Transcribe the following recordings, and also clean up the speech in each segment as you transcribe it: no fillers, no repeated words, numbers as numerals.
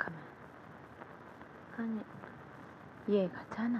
가만. 아니, 얘가 잖아.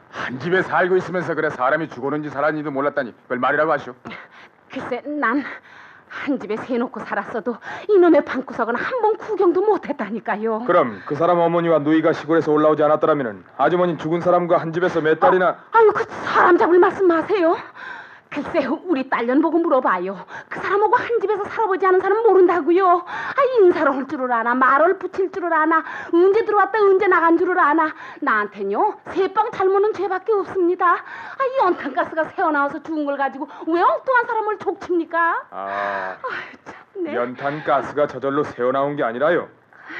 한 집에 살고 있으면서 그래 사람이 죽었는지 살았는지도 몰랐다니 그걸 말이라고 하시오? 글쎄, 난 한 집에 새 놓고 살았어도 이놈의 방구석은 한 번 구경도 못했다니까요. 그럼 그 사람 어머니와 누이가 시골에서 올라오지 않았더라면 아주머니 죽은 사람과 한 집에서 몇 달이나... 아유, 그 사람 잡을 말씀 마세요. 글쎄, 우리 딸년 보고 물어봐요. 그 사람하고 한 집에서 살아보지 않은 사람 모른다고요. 인사를 할 줄을 아나, 말을 붙일 줄을 아나, 언제 들어왔다 언제 나간 줄을 아나. 나한텐요 새빵 잘못은 죄밖에 없습니다. 연탄가스가 새어나와서 죽은 걸 가지고 왜 엉뚱한 사람을 족칩니까? 아, 참, 네. 연탄가스가 저절로 새어나온 게 아니라요,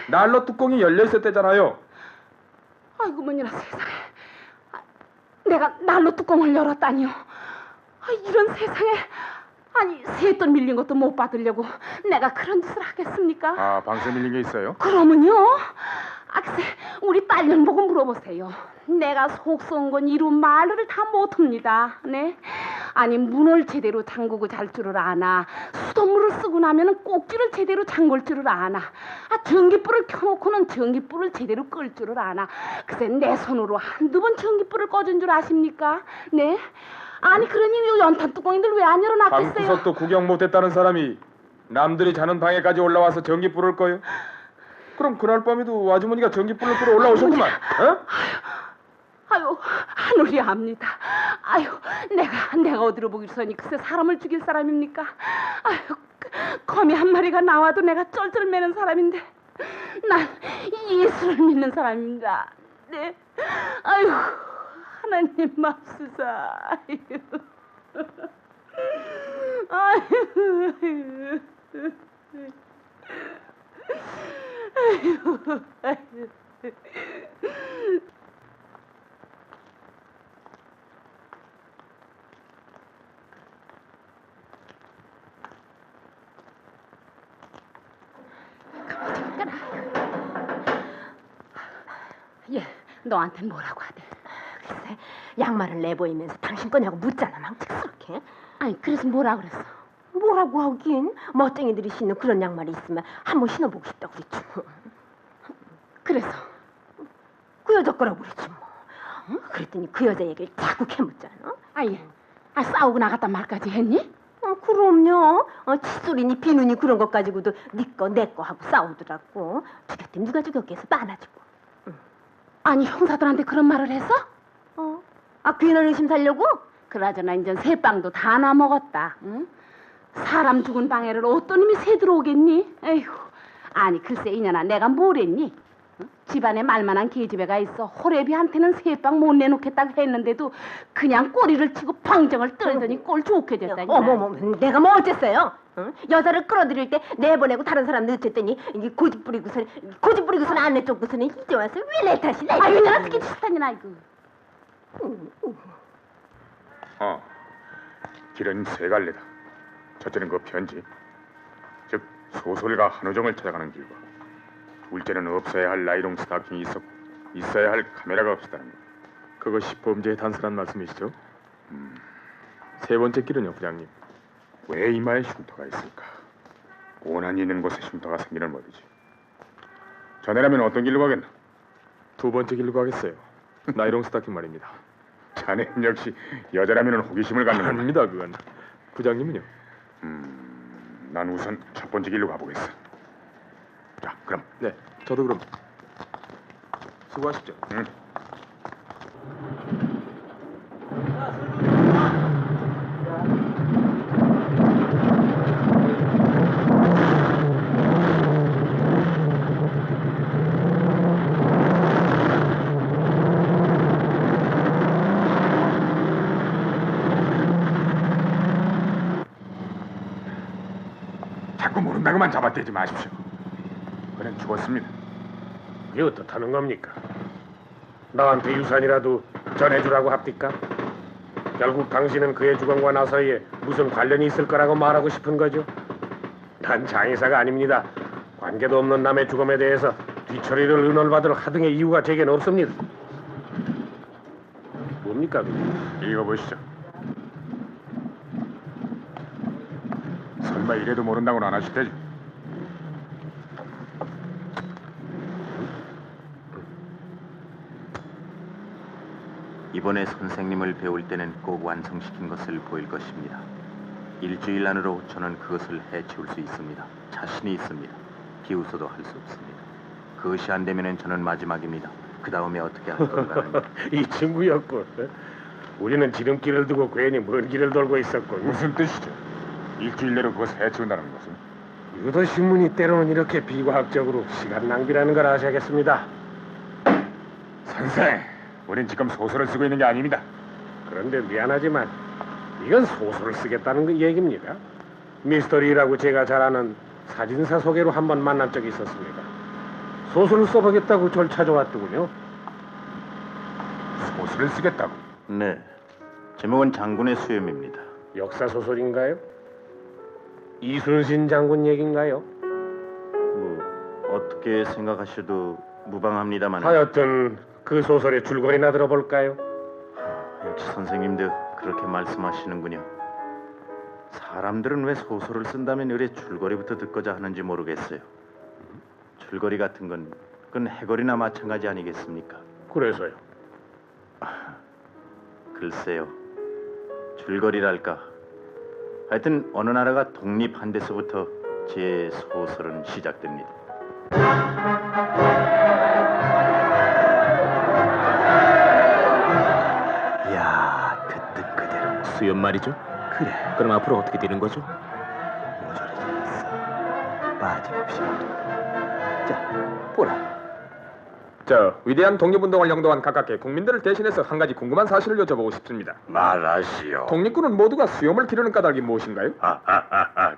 난로 뚜껑이 열려 있었대잖아요. 아이고, 뭐니나 세상에. 내가 난로 뚜껑을 열었다니요. 이런 세상에. 아니, 새돈 밀린 것도 못 받으려고 내가 그런 짓을 하겠습니까? 아, 방세 밀린 게 있어요? 그러면요, 글쎄, 우리 딸년 보고 물어보세요. 내가 속 썩은 건 이루 말을 다 못합니다. 네? 아니, 문을 제대로 잠그고 잘 줄을 아나, 수돗물을 쓰고 나면 꼭지를 제대로 잠글 줄을 아나, 전기불을 켜놓고는 전기불을 제대로 끌 줄을 아나. 글쎄, 내 손으로 한두 번 전기불을 꺼준 줄 아십니까? 네? 아니, 그러니 이 연탄 뚜껑이들 왜 안 열어놨겠어요? 방구석도 구경 못했다는 사람이 남들이 자는 방에까지 올라와서 전기불을 꺼요? 그럼 그날 밤에도 아주머니가 전기불을 끄러 올라오셨구만. 어? 아유, 하늘이 압니다. 아유, 내가 어디로 보기서니 글쎄 사람을 죽일 사람입니까? 아유, 거미 한 마리가 나와도 내가 쩔쩔 매는 사람인데, 난 예수를 믿는 사람입니다. 네. 아유, 하나님 맙소사. 아유. 예, 너한테 뭐라고 하대? 글쎄, 양말을 내보이면서 당신 거냐고 묻잖아, 망측스럽게. 아니, 그래서 뭐라 그랬어? 뭐라고 하긴, 멋쟁이들이 신는 그런 양말이 있으면 한번 신어보고 싶다고 그랬지 뭐. 그래서? 그 여자 거라고 그랬지 뭐. 응? 그랬더니 그 여자 얘기를 자꾸 캐묻잖아. 싸우고 나갔단 말까지 했니? 그럼요. 칫솔이니 비누니 그런 것 가지고도 네 거 내 거 하고 싸우더라고. 죽였대, 누가 죽였겠어, 많아지고. 아니, 형사들한테 그런 말을 했어? 괜한 의심 살려고? 그나저나 이제 새빵도 다 나먹었다. 응? 사람 죽은 방에를 어떤 놈이 새 들어오겠니? 에휴. 아니, 글쎄 이년아, 내가 뭘 했니? 응? 집안에 말만한 계집애가 있어. 호래비한테는 새빵 못 내놓겠다고 했는데도 그냥 꼬리를 치고 방정을 떨더니 꼴 좋게 됐다니. 어머머, 내가 뭐 어쨌어요? 응? 여자를 끌어들일 때 내보내고 다른 사람 늦췄더니 이게 고집 부리고서는 안 내쫓고서는 이제 와서 왜 내 탓이나? 아유 내가 특히 치사하니나 이거. 길은 세 갈래다. 첫째는 그 편지, 즉 소설가 한우정을 찾아가는 길과, 둘째는 없어야 할 나이롱 스타킹이 있었고 있어야 할 카메라가 없었다는 것. 그것이 범죄의 단순한 말씀이시죠? 세 번째 길은요, 부장님. 왜 이마에 흉터가 있을까? 고난이 있는 곳에 흉터가 생기는 법이지. 자네라면 어떤 길로 가겠나? 두 번째 길로 가겠어요. 나이롱 스타킹 말입니다. 자네는 역시 여자라면 호기심을 갖는구나. 아닙니다, 그건. 부장님은요? 난 우선 첫 번째 길로 가보겠어. 자, 그럼. 네, 저도 그럼. 수고하십시오. 응. 자꾸 모른다고만 잡아떼지 마십시오. 그는 죽었습니다. 이게 어떻다는 겁니까? 나한테 유산이라도 전해주라고 합니까? 결국 당신은 그의 죽음과 나 사이에 무슨 관련이 있을 거라고 말하고 싶은 거죠? 난 장의사가 아닙니다. 관계도 없는 남의 죽음에 대해서 뒤처리를 의논받을 하등의 이유가 제겐 없습니다. 뭡니까 그게? 읽어보시죠. 설마 이래도 모른다고는 안 하실 테지? 이번에 선생님을 배울 때는 꼭 완성시킨 것을 보일 것입니다. 일주일 안으로 저는 그것을 해치울 수 있습니다. 자신이 있습니다. 비웃어도 할 수 없습니다. 그것이 안 되면은 저는 마지막입니다. 그 다음에 어떻게 할 건가는 이 친구였군. 우리는 지름길을 두고 괜히 먼 길을 돌고 있었군. 무슨 뜻이죠? 일주일 내로 그것을 해치운다는 것은? 유도 신문이 때로는 이렇게 비과학적으로 시간 낭비라는 걸 아셔야겠습니다. 선생, 우린 지금 소설을 쓰고 있는 게 아닙니다. 그런데 미안하지만 이건 소설을 쓰겠다는 그 얘기입니다. 미스터리라고 제가 잘 아는 사진사 소개로 한번 만난 적이 있었습니다. 소설을 써보겠다고 절 찾아왔더군요. 소설을 쓰겠다고? 네, 제목은 장군의 수염입니다. 역사 소설인가요? 이순신 장군 얘긴가요? 뭐 어떻게 생각하셔도 무방합니다만 하여튼 그 소설의 줄거리나 들어볼까요? 역시 선생님도 그렇게 말씀하시는군요. 사람들은 왜 소설을 쓴다면 의뢰 줄거리부터 듣고자 하는지 모르겠어요. 줄거리 같은 건 그건 해거리나 마찬가지 아니겠습니까? 그래서요. 글쎄요. 줄거리랄까. 하여튼 어느 나라가 독립한 데서부터 제 소설은 시작됩니다. 야, 듣던 그대로 수염 말이죠? 그래. 그럼 앞으로 어떻게 되는 거죠? 모조리 잘했어. 빠짐없이 모두. 자, 보라. 저 위대한 독립운동을 영도한 각각의 국민들을 대신해서 한 가지 궁금한 사실을 여쭤보고 싶습니다. 말하시오. 독립군은 모두가 수염을 기르는 까닭이 무엇인가요?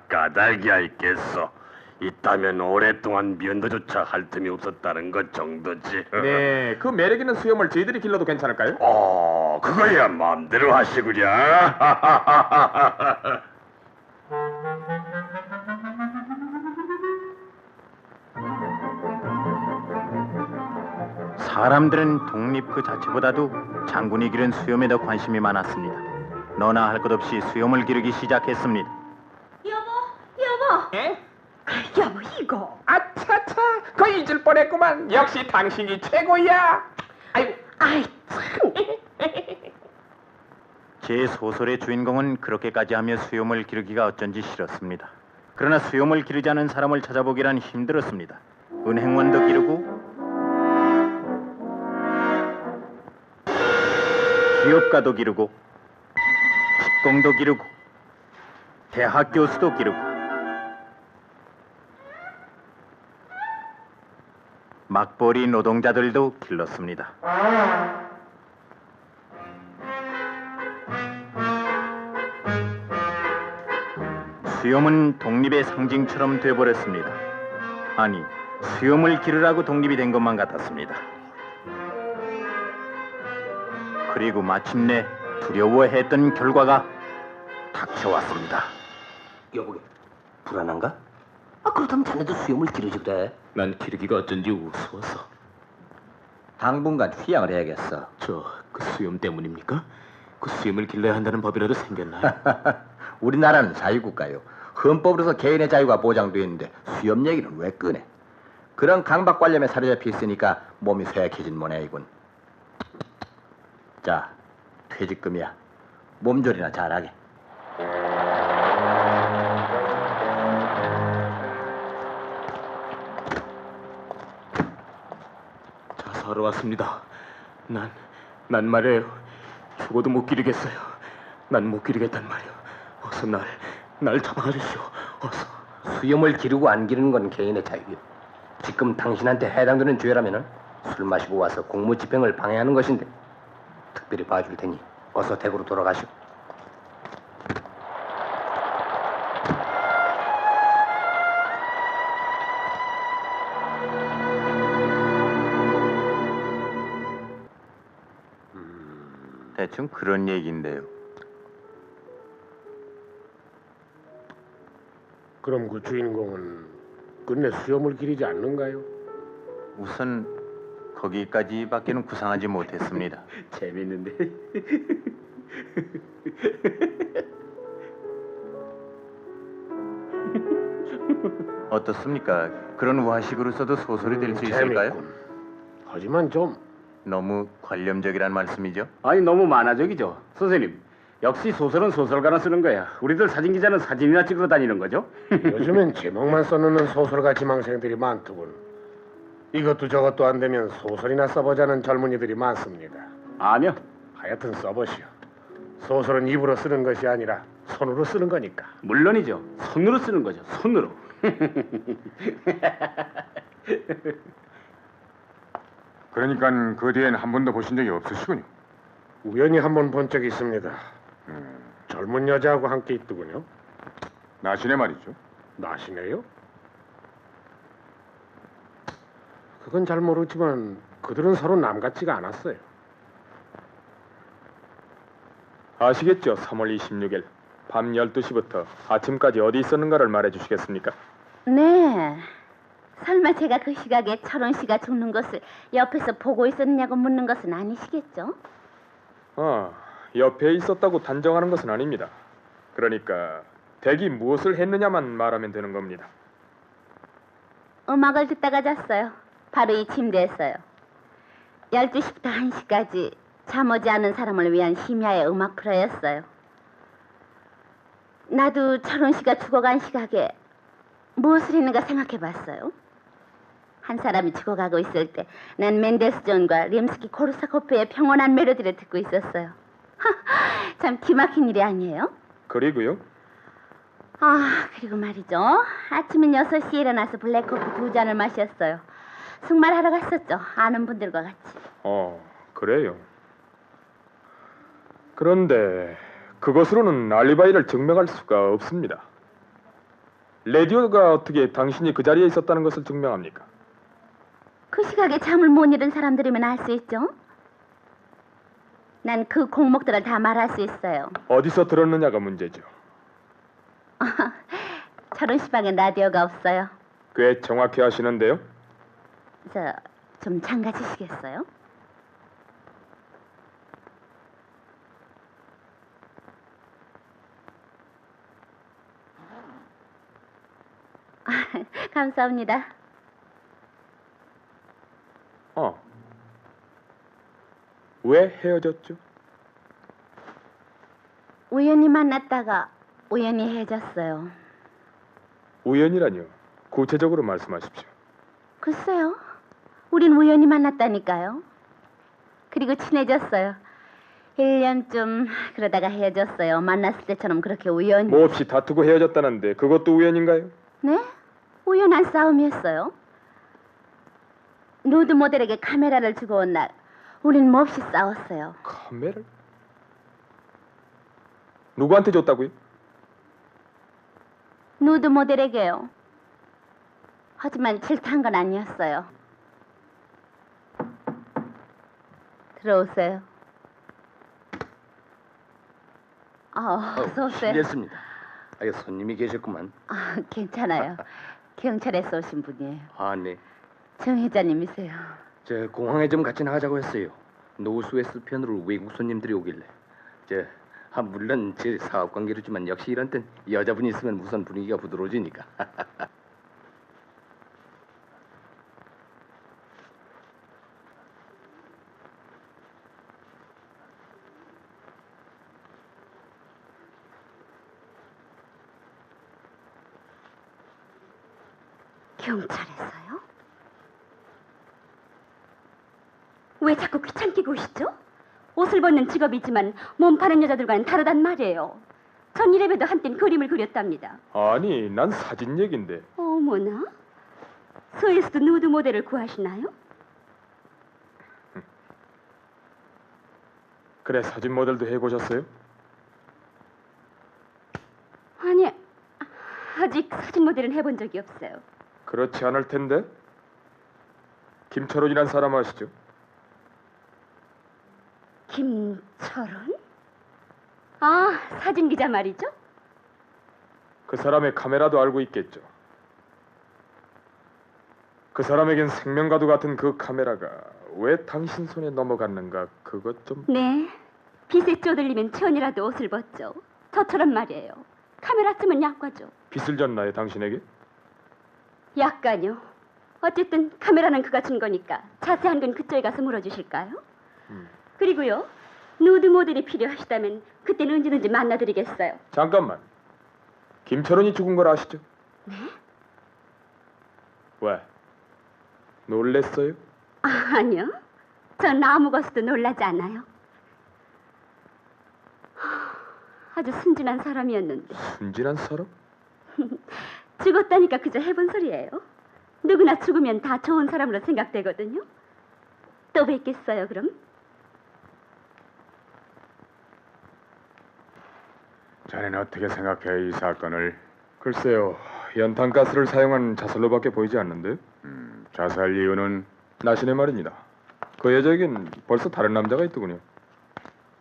까닭이야 있겠어. 있다면 오랫동안 면도조차 할 틈이 없었다는 것 정도지. 네, 그 매력 있는 수염을 저희들이 길러도 괜찮을까요? 그거야 마음대로 하시구려. 사람들은 독립 그 자체보다도 장군이 기른 수염에 더 관심이 많았습니다. 너나 할 것 없이 수염을 기르기 시작했습니다. 여보. 에? 여보 이거. 아차차, 거 잊을 뻔했구만. 역시 당신이 최고야. 아이고. 아이 참. 제 소설의 주인공은 그렇게까지 하며 수염을 기르기가 어쩐지 싫었습니다. 그러나 수염을 기르지 않은 사람을 찾아보기란 힘들었습니다. 은행원도 기르고 기업가도 기르고 직공도 기르고 대학 교수도 기르고 막벌이 노동자들도 길렀습니다. 수염은 독립의 상징처럼 돼버렸습니다. 아니, 수염을 기르라고 독립이 된 것만 같았습니다. 그리고 마침내 두려워했던 결과가 닥쳐왔습니다. 여보게, 불안한가? 그렇다면 자네도 수염을 기르지 그래. 난 기르기가 어쩐지 우스워서. 당분간 휴양을 해야겠어. 그 수염 때문입니까? 그 수염을 길러야 한다는 법이라도 생겼나요? 우리나라는 자유국가요. 헌법으로서 개인의 자유가 보장되어 있는데 수염 얘기는 왜 꺼내? 그런 강박관념에 사로잡혀 있으니까 몸이 쇠약해진 모양이군. 자, 퇴직금이야. 몸조리나 잘하게. 자수하러 왔습니다. 난 말이에요. 죽어도 못 기르겠어요. 난 못 기르겠단 말이요. 어서 날 잡아주시오. 어서. 수염을 기르고 안 기르는 건 개인의 자유요. 지금 당신한테 해당되는 죄라면은 술 마시고 와서 공무집행을 방해하는 것인데 특별히 봐줄 테니 어서 댁으로 돌아가시오. 대충 그런 얘기인데요. 그럼 그 주인공은 끝내 수염을 기르지 않는가요? 우선 거기까지밖에는 구상하지 못했습니다. 재밌는데. 어떻습니까? 그런 우화식으로 써도 소설이 될 수 있을까요? 재밌군. 하지만 좀 너무 관념적이란 말씀이죠? 아니 너무 만화적이죠. 선생님, 역시 소설은 소설가나 쓰는 거야. 우리들 사진기자는 사진이나 찍으러 다니는 거죠? 요즘엔 제목만 써놓는 소설가 지망생들이 많더군. 이것도 저것도 안 되면 소설이나 써보자는 젊은이들이 많습니다. 아니요. 하여튼 써보시오. 소설은 입으로 쓰는 것이 아니라 손으로 쓰는 거니까. 물론이죠. 손으로 쓰는 거죠. 손으로. 그러니까 그 뒤엔 한 번도 보신 적이 없으시군요. 우연히 한번 본 적이 있습니다. 젊은 여자하고 함께 있더군요. 나시네 말이죠. 나시네요? 그건 잘 모르지만 그들은 서로 남 같지가 않았어요. 아시겠죠? 3월 26일 밤 12시부터 아침까지 어디 있었는가를 말해 주시겠습니까? 네. 설마 제가 그 시각에 철원 씨가 죽는 것을 옆에서 보고 있었냐고 묻는 것은 아니시겠죠? 옆에 있었다고 단정하는 것은 아닙니다. 그러니까 댁이 무엇을 했느냐만 말하면 되는 겁니다. 음악을 듣다가 잤어요. 바로 이 침대에서요. 12시부터 1시까지 잠 오지 않은 사람을 위한 심야의 음악 프로였어요. 나도 철원 씨가 죽어간 시각에 무엇을 했는가 생각해봤어요. 한 사람이 죽어가고 있을 때 난 멘델스 존과 림스키 코르사코프의 평온한 멜로디를 듣고 있었어요. 참 기막힌 일이 아니에요? 그리고요? 그리고 말이죠. 아침엔 6시에 일어나서 블랙커피 2잔을 마셨어요. 승마하러 갔었죠. 아는 분들과 같이. 그래요. 그런데 그것으로는 알리바이를 증명할 수가 없습니다. 라디오가 어떻게 당신이 그 자리에 있었다는 것을 증명합니까? 그 시각에 잠을 못 이룬 사람들이면 알 수 있죠. 난 그 공목들을 다 말할 수 있어요. 어디서 들었느냐가 문제죠. 철원 씨 방엔 라디오가 없어요. 꽤 정확히 하시는데요. 좀 장가지시겠어요? 감사합니다. 왜 헤어졌죠? 우연히 만났다가 우연히 헤어졌어요. 우연이라뇨? 구체적으로 말씀하십시오. 글쎄요. 우린 우연히 만났다니까요. 그리고 친해졌어요. 1년쯤 그러다가 헤어졌어요. 만났을 때처럼 그렇게 우연히. 몹시 다투고 헤어졌다는데 그것도 우연인가요? 네? 우연한 싸움이었어요. 누드 모델에게 카메라를 주고 온 날 우린 몹시 싸웠어요. 카메라? 누구한테 줬다고요? 누드 모델에게요. 하지만 질투한 건 아니었어요. 들어오세요. 어서 오세요. 실례했습니다. 손님이 계셨구만. 괜찮아요. 경찰에서 오신 분이에요. 아, 네. 정 회장님이세요. 저 공항에 좀 같이 나가자고 했어요. 노스웨스트 편으로 외국 손님들이 오길래. 물론 제 사업 관계로지만 역시 이런 땐 여자분이 있으면 우선 분위기가 부드러워지니까. 경찰에서요? 왜 자꾸 귀찮게 구시죠? 옷을 벗는 직업이지만 몸 파는 여자들과는 다르단 말이에요. 전 이래봬도 한땐 그림을 그렸답니다. 아니, 난 사진 얘긴데. 어머나? 서에서도 누드 모델을 구하시나요? 그래, 사진 모델도 해보셨어요? 아니, 아직 사진 모델은 해본 적이 없어요. 그렇지 않을 텐데. 김철훈이란 사람 아시죠? 김철원? 아, 사진 기자 말이죠? 그 사람의 카메라도 알고 있겠죠. 그 사람에겐 생명과도 같은 그 카메라가 왜 당신 손에 넘어갔는가, 그것 좀... 네, 빛에 쪼들리면 천이라도 옷을 벗죠. 저처럼 말이에요. 카메라쯤은 약과죠. 빚을 졌나요, 당신에게? 약간요. 어쨌든 카메라는 그가 준 거니까 자세한 건 그쪽에 가서 물어주실까요? 그리고요, 누드 모델이 필요하시다면 그때는 언제든지 만나드리겠어요. 잠깐만. 김철훈이 죽은 걸 아시죠? 네? 왜? 놀랬어요? 아니요. 전 아무것도 놀라지 않아요. 아주 순진한 사람이었는데. 순진한 사람? 죽었다니까 그저 해본 소리예요. 누구나 죽으면 다 좋은 사람으로 생각되거든요. 또 뵙겠어요, 그럼? 자네는 어떻게 생각해, 이 사건을? 글쎄요, 연탄가스를 사용한 자살로밖에 보이지 않는데. 자살 이유는? 나시네 말입니다. 그 여자에겐 벌써 다른 남자가 있더군요.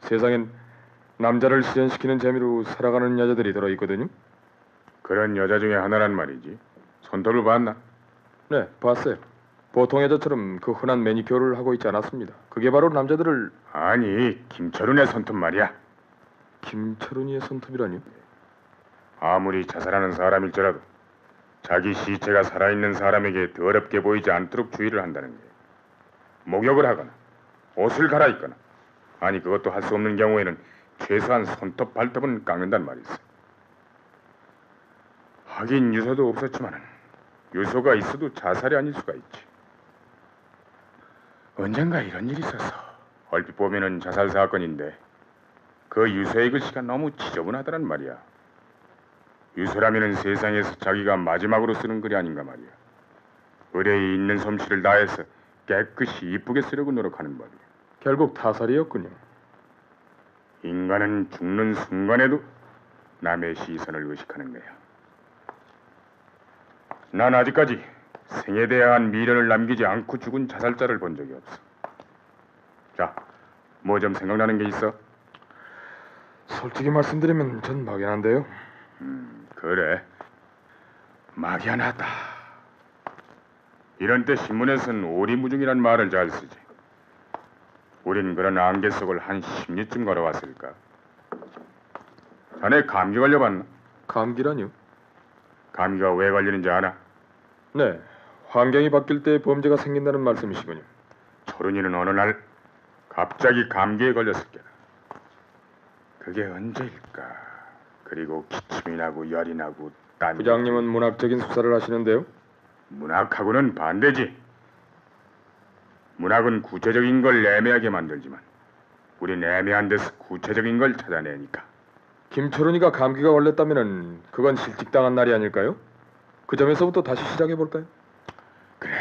세상엔 남자를 실현시키는 재미로 살아가는 여자들이 들어있거든요. 그런 여자 중에 하나란 말이지. 손톱을 봤나? 네, 봤어요. 보통 여자처럼 그 흔한 매니큐어를 하고 있지 않았습니다. 그게 바로 남자들을... 아니, 김철훈의 손톱 말이야. 김철훈이의 손톱이라니요? 아무리 자살하는 사람일지라도 자기 시체가 살아있는 사람에게 더럽게 보이지 않도록 주의를 한다는 게, 목욕을 하거나 옷을 갈아입거나, 아니 그것도 할 수 없는 경우에는 최소한 손톱 발톱은 깎는단 말이지. 하긴 유서도 없었지만은 유서가 있어도 자살이 아닐 수가 있지. 언젠가 이런 일이 있어서 얼핏 보면은 자살 사건인데 그 유서의 글씨가 너무 지저분하다란 말이야. 유서라면은 세상에서 자기가 마지막으로 쓰는 글이 아닌가 말이야. 의뢰에 있는 솜씨를 다해서 깨끗이 이쁘게 쓰려고 노력하는 법이야. 결국 타살이었군요. 인간은 죽는 순간에도 남의 시선을 의식하는 거야. 난 아직까지 생에 대한 미련을 남기지 않고 죽은 자살자를 본 적이 없어. 자, 뭐 좀 생각나는 게 있어? 솔직히 말씀드리면 전 막연한데요. 그래, 막연하다. 이런 때 신문에서는 오리무중이란 말을 잘 쓰지. 우린 그런 안개 속을 한 10리쯤 걸어왔을까. 자네 감기 걸려봤나? 감기라뇨? 감기가 왜 걸리는지 아나? 네, 환경이 바뀔 때 범죄가 생긴다는 말씀이시군요. 철훈이는 어느 날 갑자기 감기에 걸렸을 게다. 그게 언제일까? 그리고 기침이 나고 열이 나고 땀이... 부장님은 문학적인 수사를 하시는데요? 문학하고는 반대지. 문학은 구체적인 걸 애매하게 만들지만 우린 애매한 데서 구체적인 걸 찾아내니까. 김철훈이가 감기가 걸렸다면은 그건 실직당한 날이 아닐까요? 그 점에서부터 다시 시작해볼까요? 그래.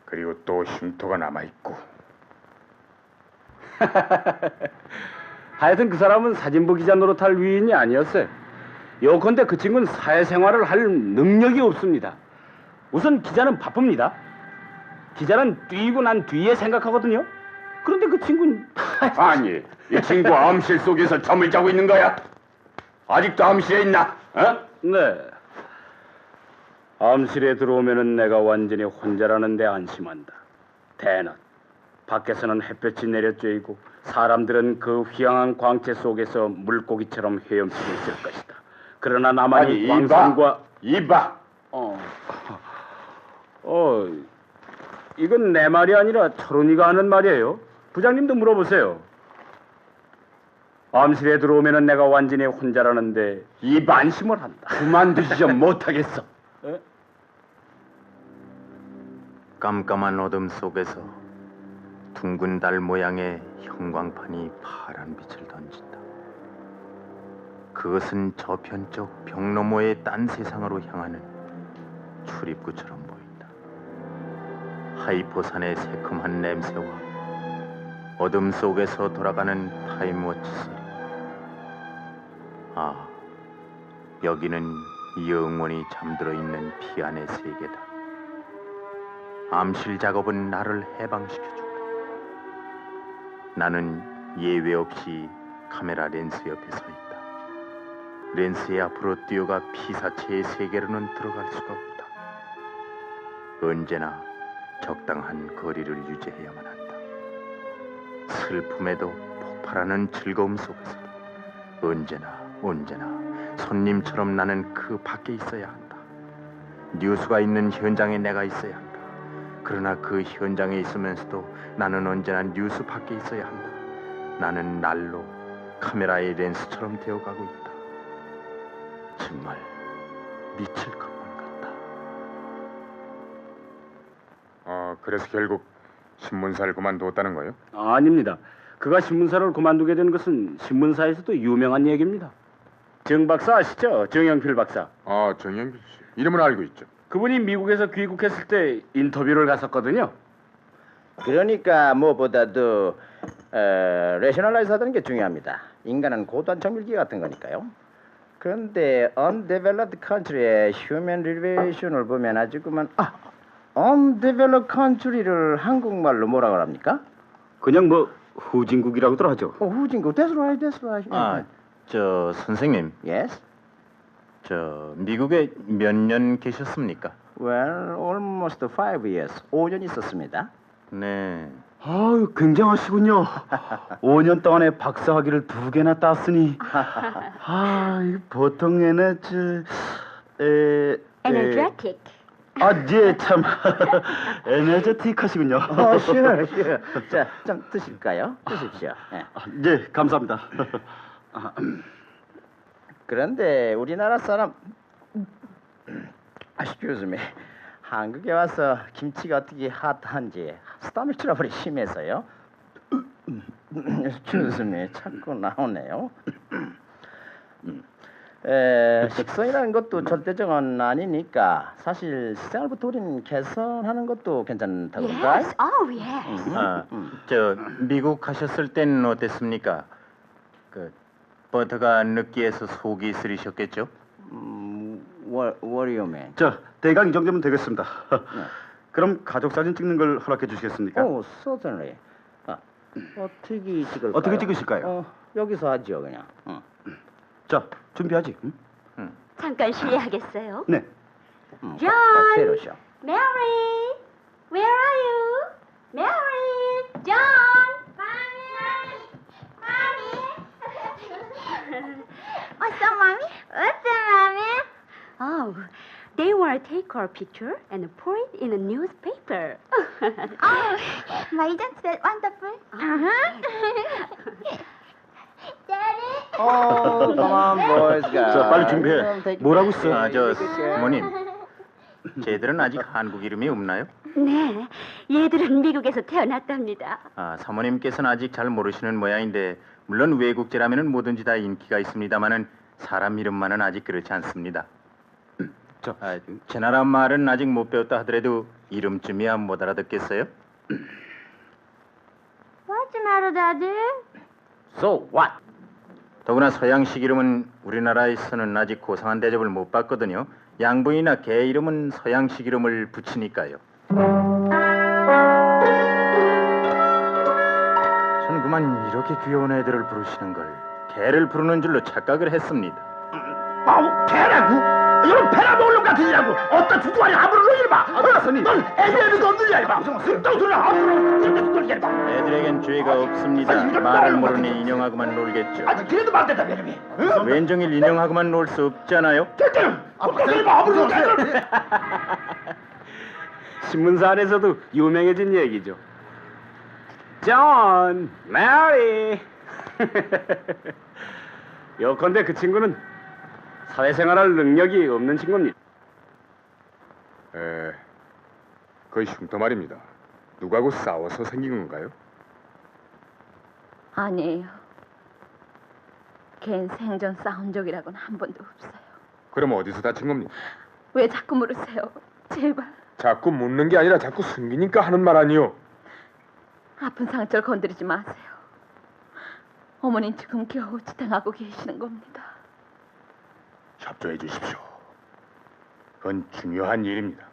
그리고 또 흉터가 남아있고. 하여튼 그 사람은 사진부 기자 노릇할 위인이 아니었어요. 요컨대 그 친구는 사회생활을 할 능력이 없습니다. 우선 기자는 바쁩니다. 기자는 뛰고 난 뒤에 생각하거든요. 그런데 그 친구는 아니, 이 친구 암실 속에서 잠을 자고 있는 거야? 아직도 암실에 있나? 어? 네. 암실에 들어오면은 내가 완전히 혼자라는데 안심한다. 대낮 밖에서는 햇볕이 내려쬐고 사람들은 그 휘황한 광채 속에서 물고기처럼 헤엄치고 있을 것이다. 그러나 나만이 아니, 광선과 이봐. 이건 내 말이 아니라 철훈이가 하는 말이에요. 부장님도 물어보세요. 암실에 들어오면은 내가 완전히 혼자라는데 입 안심을 한다. 그만두시죠. 못하겠어. 깜깜한 어둠 속에서 둥근 달 모양의 형광판이 파란 빛을 던진다. 그것은 저편쪽 벽 너머의 딴 세상으로 향하는 출입구처럼 보인다. 하이포산의 새콤한 냄새와 어둠 속에서 돌아가는 타임워치 소리. 아, 여기는 영원히 잠들어 있는 피안의 세계다. 암실 작업은 나를 해방시켜준다. 나는 예외 없이 카메라 렌스 옆에 서 있다. 렌스의 앞으로 뛰어가 피사체의 세계로는 들어갈 수가 없다. 언제나 적당한 거리를 유지해야만 한다. 슬픔에도 폭발하는 즐거움 속에서도 언제나 손님처럼 나는 그 밖에 있어야 한다. 뉴스가 있는 현장에 내가 있어야 한다. 그러나 그 현장에 있으면서도 나는 언제나 뉴스 밖에 있어야 한다. 나는 날로 카메라의 렌스처럼 되어가고 있다. 정말 미칠 것만 같다. 그래서 결국 신문사를 그만두었다는 거예요? 아닙니다. 그가 신문사를 그만두게 된 것은 신문사에서도 유명한 얘기입니다. 정 박사 아시죠? 정영필 박사. 정영필 씨. 이름은 알고 있죠. 그분이 미국에서 귀국했을 때 인터뷰를 갔었거든요. 그러니까 무엇보다도 레셔널라이즈 하는 게 중요합니다. 인간은 고도한 정밀기 같은 거니까요. 그런데 undeveloped country의 human relation을 보면 아주 그만 undeveloped country를 한국말로 뭐라고 합니까? 그냥 뭐 후진국이라고들 하죠. 후진국. That's right, that's right. 저 선생님, Yes. 저 미국에 몇 년 계셨습니까? Well, almost 5 years. 5년 있었습니다. 네. 아유, 굉장하시군요. 5년 동안에 박사학위를 2개나 땄으니 이 보통 에너제틱. 예, 참 에너제틱하시군요. sure. 자, 좀 드실까요? 드십시오. 예. 예, 감사합니다. 그런데 우리나라 사람 excuse me. 한국에 와서 김치가 어떻게 핫한지 스토맥 트러블이 심해서요. excuse me. 자꾸 나오네요. 식성이라는 것도 절대적은 아니니까 사실 식생활부터 우리는 개선하는 것도 괜찮다고 볼까요? Yes. Oh, yes. 저 미국 가셨을 땐 어땠습니까? 그 버터가 느끼해서 속이 쓰리셨겠죠? What do you mean? 자, 대강 이 정도면 되겠습니다. 그럼 가족 사진 찍는 걸 허락해 주시겠습니까? Oh, certainly. 어떻게 찍을까요? 어떻게 찍으실까요? 여기서 하죠, 그냥. 자, 준비하지. 잠깐 실례하겠어요. 네. John. 때로죠. Mary, where are you? Mary, John. What's up, Mommy? What's up, Mommy? Oh, they want to take our picture and put it in a newspaper. Oh, isn't that wonderful? Daddy? Oh, come on, boys, guys. 자, 빨리 준비해. 뭐라고 있어? 저 부모님, 쟤들은 아직 한국 이름이 없나요? 네, 얘들은 미국에서 태어났답니다. 사모님께서는 아직 잘 모르시는 모양인데 물론 외국제라면은 뭐든지 다 인기가 있습니다만은 사람 이름만은 아직 그렇지 않습니다. 제 나라 말은 아직 못 배웠다 하더라도 이름쯤이야 못 알아듣겠어요? What's the matter, Daddy? So what? 더구나 서양식 이름은 우리나라에서는 아직 고상한 대접을 못 받거든요. 양분이나 개 이름은 서양식 이름을 붙이니까요. 저는 그만 이렇게 귀여운 애들을 부르시는 걸 개를 부르는 줄로 착각을 했습니다. 아우 개라고? 이런 배라먹을 놈 같으니라고 어떤 두두아리 함부로 놀리지 마. 넌 애들에도 돈 들리지 마. 똥소리 함부로 놀리지 마. 애들에겐 죄가 없습니다. 말을 모르니 인형하고만 놀겠죠. 아직 그래도 맘대다 매력이. 웬종일 인형하고만 놀 수 없잖아요. 신문사 안에서도 유명해진 얘기죠. 존, 메리. 요컨대 그 친구는 사회생활할 능력이 없는 친구입니다. 그 흉터 말입니다. 누구하고 싸워서 생긴 건가요? 아니에요. 걘 생전 싸운 적이라고는 한 번도 없어요. 그럼 어디서 다친 겁니까? 왜 자꾸 물으세요? 제발. 자꾸 묻는 게 아니라 자꾸 숨기니까 하는 말 아니요. 아픈 상처를 건드리지 마세요. 어머니는 지금 겨우 지탱하고 계시는 겁니다. 협조해 주십시오. 그건 중요한 일입니다.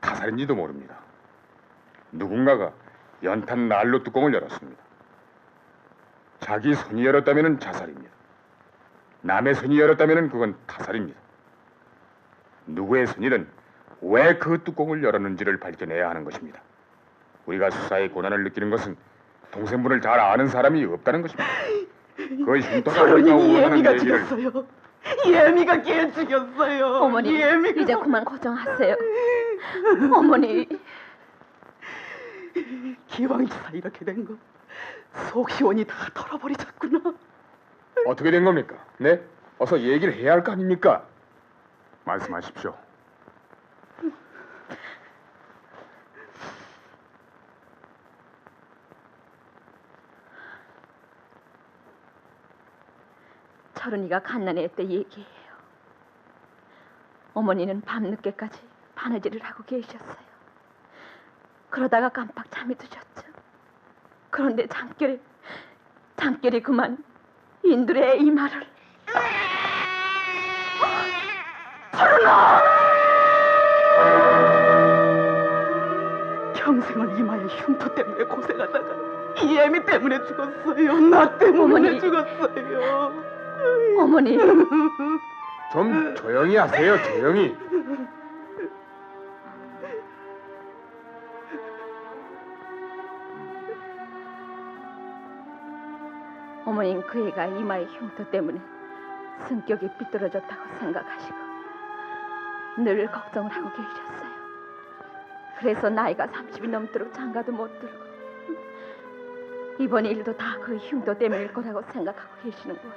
타살인지도 모릅니다. 누군가가 연탄 난로 뚜껑을 열었습니다. 자기 손이 열었다면 자살입니다. 남의 손이 열었다면 그건 타살입니다. 누구의 손이든 왜 그 뚜껑을 열었는지를 밝혀내야 하는 것입니다. 우리가 수사의 고난을 느끼는 것은 동생분을 잘 아는 사람이 없다는 것입니다. 그 흉터가 우리가 원하는 얘기를 예미가 걔 죽였어요. 어머니, 이제 그만 걱정하세요. 어머니. 기왕이사 이렇게 된 거 속 시원히 다 털어버리셨구나. 어떻게 된 겁니까? 네? 어서 얘기를 해야 할 거 아닙니까? 말씀하십시오. 철은이가 갓난애 때 얘기해요. 어머니는 밤늦게까지 바느질을 하고 계셨어요. 그러다가 깜빡 잠이 드셨죠. 그런데 잠결에 그만 인들의 이마를. 철은아! 평생을 이마에 흉터 때문에 고생하다가 이 애미 때문에 죽었어요. 나 때문에 어머니. 죽었어요. 어머니. 좀 조용히 하세요. 조용히. 어머니는 그 애가 이마의 흉터 때문에 성격이 삐뚤어졌다고 생각하시고 늘 걱정을 하고 계셨어요. 그래서 나이가 30이 넘도록 장가도 못 들고 이번 일도 다 그 흉터 때문일 거라고 생각하고 계시는 거예요.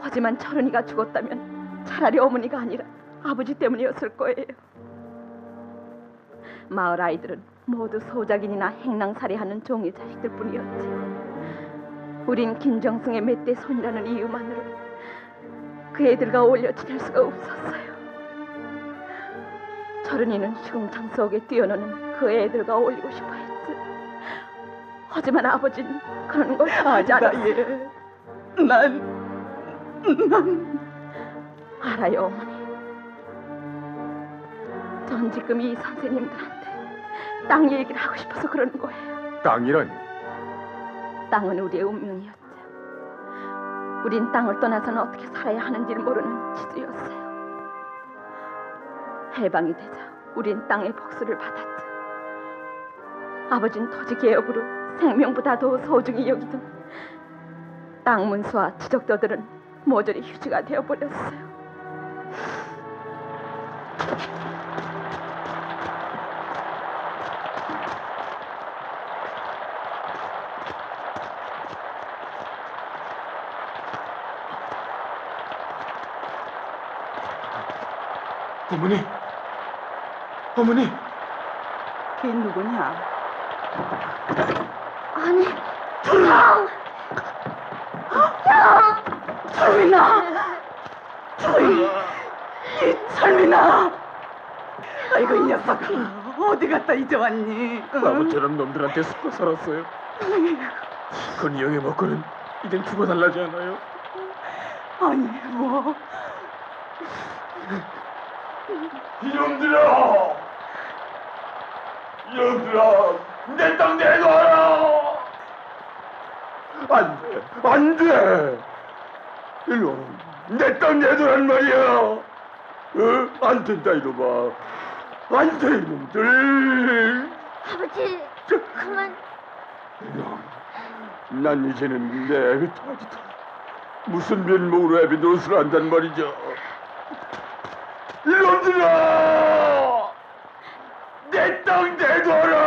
하지만 철은이가 죽었다면 차라리 어머니가 아니라 아버지 때문이었을 거예요. 마을 아이들은 모두 소작인이나 행랑살이하는 종의 자식들 뿐이었지. 우린 김정승의 멧돼 손이라는 이유만으로 그 애들과 어울려 지낼 수가 없었어요. 철은이는 시궁창 속에 뛰어노는 그 애들과 어울리고 싶어 했지. 하지만 아버지는 그런 걸 하지 않았어요. 난 알아요, 어머니. 전 지금 이 선생님들한테 땅 얘기를 하고 싶어서 그러는 거예요. 땅이라니? 땅은 우리의 운명이었죠. 우린 땅을 떠나서는 어떻게 살아야 하는지를 모르는 지주였어요. 해방이 되자 우린 땅의 복수를 받았죠. 아버진 토지 개혁으로 생명보다 더 소중히 여기던 땅 문수와 지적도들은 모조리 휴지가 되어버렸어요. 어머니, 어머니. 걔 누구냐? 아니, 형! 철민아! 철민아! 아이고 이 녀석아 어디 갔다 이제 왔니? 바보처럼 놈들한테 섞어 살았어요. 그 형이 먹고는 이젠 죽어달라지 않아요? 아니 뭐 이놈들아! 이놈들아! 내 땅 내놔라! 안 돼! 안 돼! 이놈, 내 땅 내놓으란 말이야! 안 된다, 이놈아! 안 돼, 이놈들! 아버지, 그만. 이놈, 난 이제는 내 애비 터지다. 무슨 면목으로 애비 노릇을 한단 말이죠? 이놈들아! 내 땅 내놔라!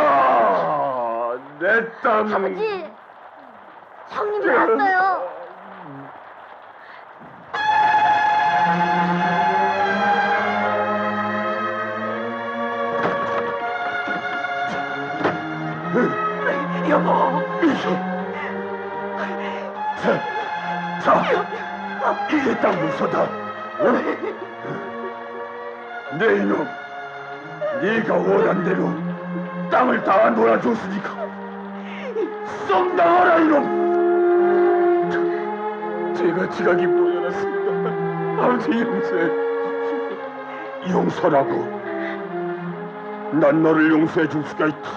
내 땅... 아버지, 형님이 왔어요. 여보. 자, 이게 땅 문서다. 내 이놈, 네가 원한 대로 땅을 다 놀아줬으니까 썩 나와라 이놈. 제가 지각이 모여놨습니다. 아버지 용서라고. 난 너를 용서해 줄 수가 있다.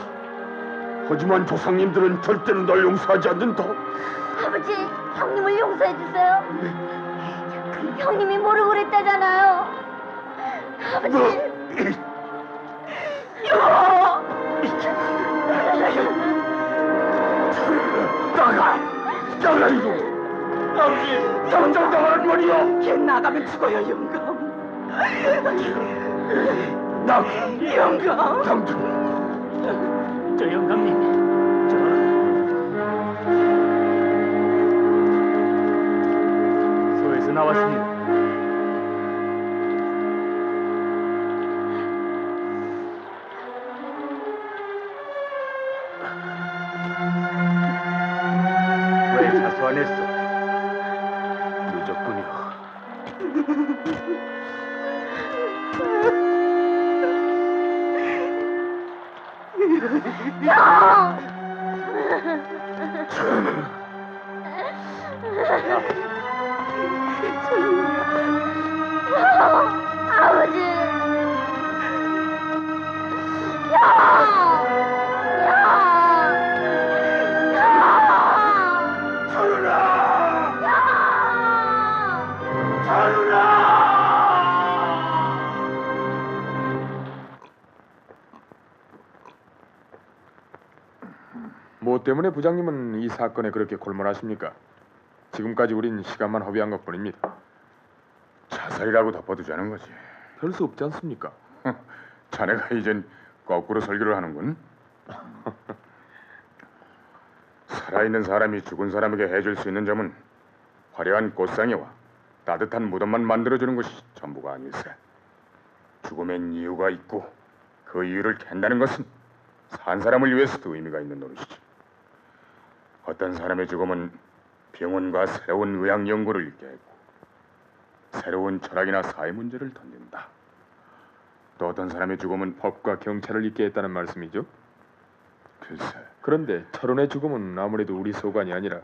하지만 조상님들은 절대로 널 용서하지 않는다. 아버지, 형님을 용서해 주세요. 형님이 모르고 그랬다잖아요. 아버지. 나가 이거. 아버지, 당장 나가란 말이야. 걔 나가면 죽어요, 영감. 영감. 당장. 저 영감님, 소에서 나왔습니다. 왜 자수 안 했어? 늦었군요. 아버지. 뭐 때문에 부장님은 이 사건에 그렇게 골몰하십니까? 지금까지 우린 시간만 허비한 것뿐입니다. 자살이라고 덮어두자는 거지. 별 수 없지 않습니까? 자네가 이젠 거꾸로 설교를 하는군. 살아있는 사람이 죽은 사람에게 해줄 수 있는 점은 화려한 꽃상이와 따뜻한 무덤만 만들어주는 것이 전부가 아닐세. 죽음엔 이유가 있고 그 이유를 캔다는 것은 산 사람을 위해서도 의미가 있는 노릇이지. 어떤 사람의 죽음은 병원과 새로운 의학 연구를 읽게 했고 새로운 철학이나 사회 문제를 던진다. 또 어떤 사람의 죽음은 법과 경찰을 잊게 했다는 말씀이죠? 글쎄, 그런데 철원의 죽음은 아무래도 우리 소관이 아니라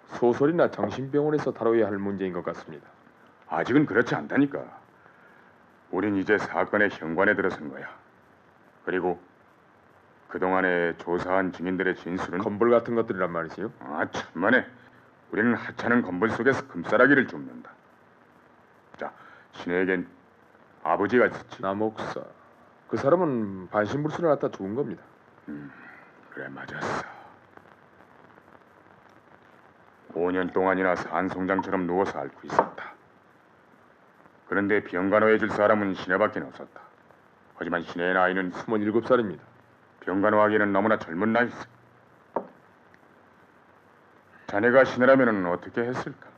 소설이나 정신병원에서 다뤄야 할 문제인 것 같습니다. 아직은 그렇지 않다니까. 우린 이제 사건의 현관에 들어선 거야. 그리고 그동안에 조사한 증인들의 진술은 건물 같은 것들이란 말이지요? 아, 천만에. 우리는 하찮은 건물 속에서 금싸라기를 줍는다. 자, 신에겐 아버지가 있었지. 나 목사. 그 사람은 반신불수를 갖다 죽은 겁니다. 그래, 맞았어. 5년 동안이나 산송장처럼 누워서 앓고 있었다. 그런데 병간호해줄 사람은 신혜밖에 없었다. 하지만 신혜의 나이는 27살입니다. 병간호하기에는 너무나 젊은 나이였어. 자네가 신혜라면 어떻게 했을까?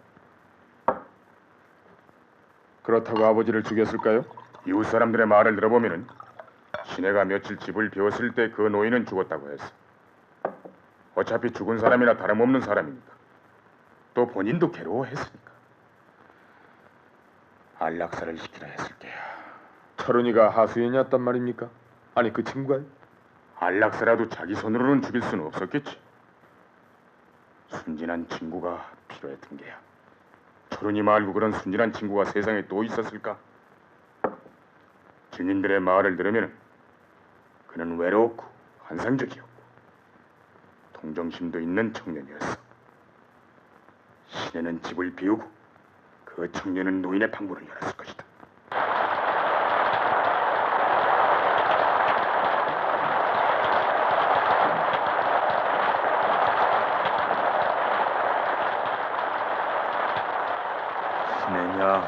그렇다고 아버지를 죽였을까요? 이웃 사람들의 말을 들어보면은 신혜가 며칠 집을 비웠을 때 그 노인은 죽었다고 했어. 어차피 죽은 사람이나 다름없는 사람이니까. 또 본인도 괴로워했으니까. 안락사를 시키라 했을 게야. 철은이가 하수연이었단 말입니까? 아니 그 친구가요? 안락사라도 자기 손으로는 죽일 수는 없었겠지. 순진한 친구가 필요했던 게야. 철훈이 말고 그런 순진한 친구가 세상에 또 있었을까? 증인들의 말을 들으면 그는 외로웠고 환상적이었고 동정심도 있는 청년이었어. 시내는 집을 비우고 그 청년은 노인의 방문을 열었을 것이다. 시내냐?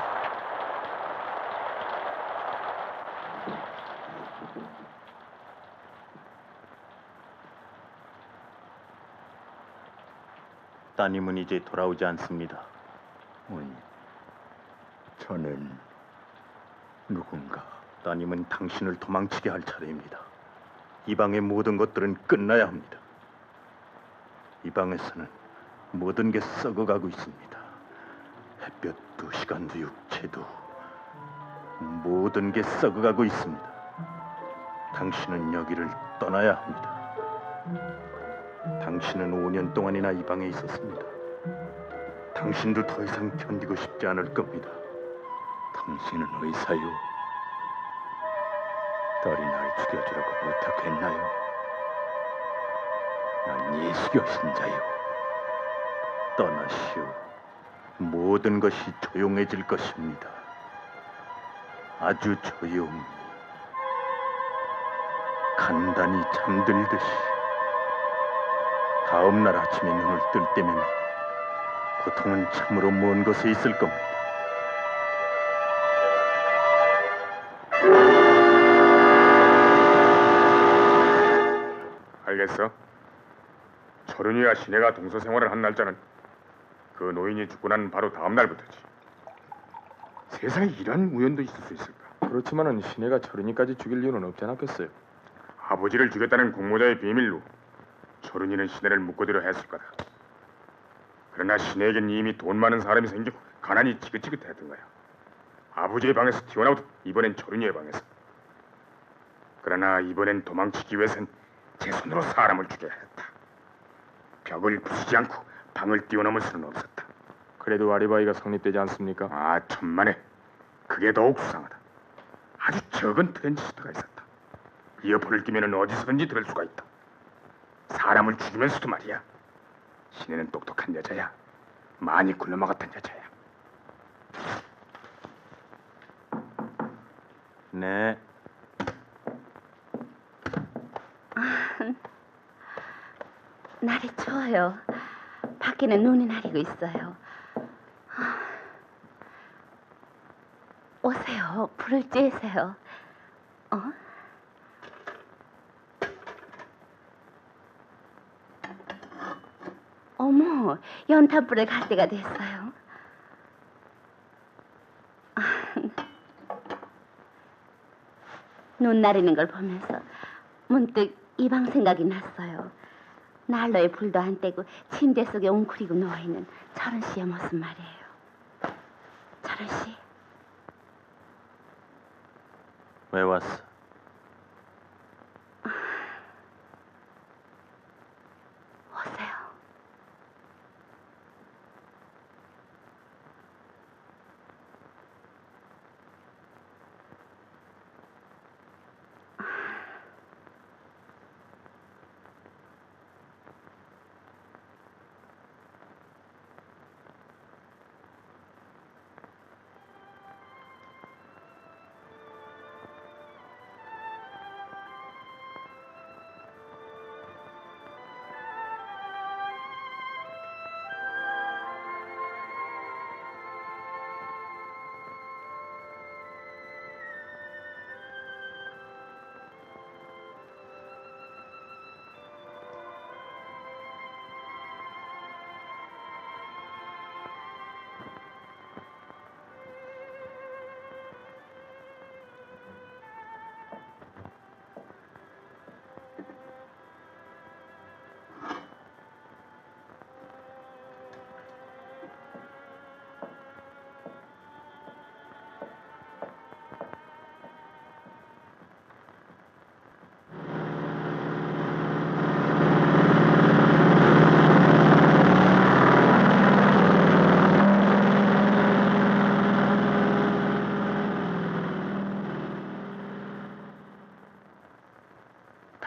따님은 이제 돌아오지 않습니다. 저는 누군가? 따님은 당신을 도망치게 할 차례입니다. 이 방의 모든 것들은 끝나야 합니다. 이 방에서는 모든 게 썩어가고 있습니다. 햇볕도 시간도 육체도 모든 게 썩어가고 있습니다. 당신은 여기를 떠나야 합니다. 당신은 5년 동안이나 이 방에 있었습니다. 당신도 더 이상 견디고 싶지 않을 겁니다. 당신은 의사요? 딸이 날 죽여주라고 부탁했나요? 난 예수교 신자요. 떠나시오. 모든 것이 조용해질 것입니다. 아주 조용히. 간단히 잠들듯이. 다음 날 아침에 눈을 뜰 때면 고통은 참으로 먼 곳에 있을 겁니다. 알겠어? 철은이와 시내가 동서 생활을 한 날짜는 그 노인이 죽고 난 바로 다음 날부터지. 세상에 이런 우연도 있을 수 있을까? 그렇지만은 시내가 철은이까지 죽일 이유는 없지 않았겠어요. 아버지를 죽였다는 공모자의 비밀로 철은이는 시내를 묶어두려 했을 거다. 그러나 시내에겐 이미 돈 많은 사람이 생기고 가난이 지긋지긋했던 거야. 아버지의 방에서 튀어나오듯 이번엔 철은이의 방에서. 그러나 이번엔 도망치기 위해선 제 손으로 사람을 죽여야 했다. 벽을 부수지 않고 방을 뛰어넘을 수는 없었다. 그래도 아리바이가 성립되지 않습니까? 아, 천만에. 그게 더욱 수상하다. 아주 적은 트랜지스터가 있었다. 이어폰을 끼면 어디서든지 들을 수가 있다. 사람을 죽이면서도 말이야. 시내는 똑똑한 여자야. 많이 굴러먹었던 여자야. 네. 날이 추워요. 밖에는 눈이 내리고 있어요. 오세요. 불을 쬐세요. 어머, 연탄불에 갈 때가 됐어요. 눈 내리는 걸 보면서 문득 이 방 생각이 났어요. 난로에 불도 안 떼고 침대 속에 웅크리고 누워있는 철은 씨의 모습 말이에요. 철은 씨. 왜 왔어? 오세요.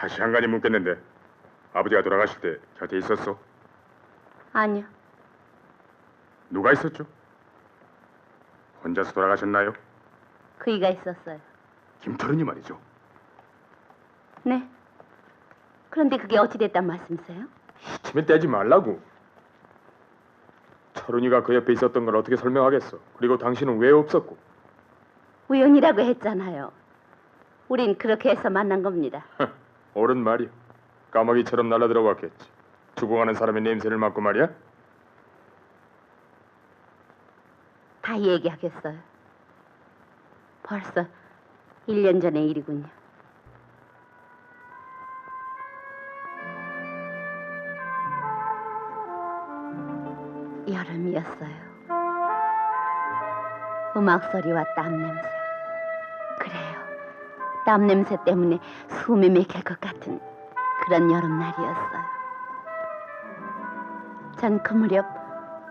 다시 한 가지 묻겠는데 아버지가 돌아가실 때 곁에 있었어? 아니요. 누가 있었죠? 혼자서 돌아가셨나요? 그이가 있었어요. 김철은이 말이죠. 네. 그런데 그게 어찌 됐단 말씀이세요? 치매 떼지 말라고. 철훈이가 그 옆에 있었던 걸 어떻게 설명하겠어? 그리고 당신은 왜 없었고? 우연이라고 했잖아요. 우린 그렇게 해서 만난 겁니다. 옳은 말이야. 까마귀처럼 날아들어왔겠지. 죽어가는 사람의 냄새를 맡고 말이야. 다 얘기하겠어요. 벌써 1년 전의 일이군요. 여름이었어요. 음악 소리와 땀 냄새. 그래요. 땀 냄새 때문에 숨이 막힐 것 같은 그런 여름날이었어요. 전 그 무렵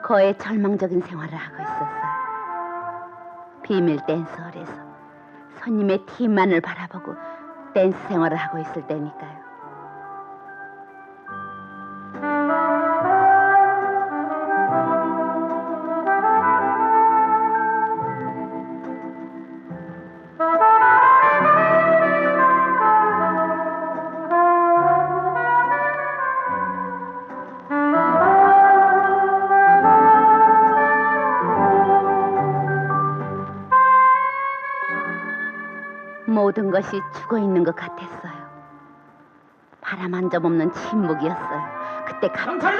거의 절망적인 생활을 하고 있었어요. 비밀 댄스홀에서 손님의 팀만을 바라보고 댄스 생활을 하고 있을 때니까요. 모든 것이 죽어 있는 것 같았어요. 바람 한 점 없는 침묵이었어요. 그때 갑자기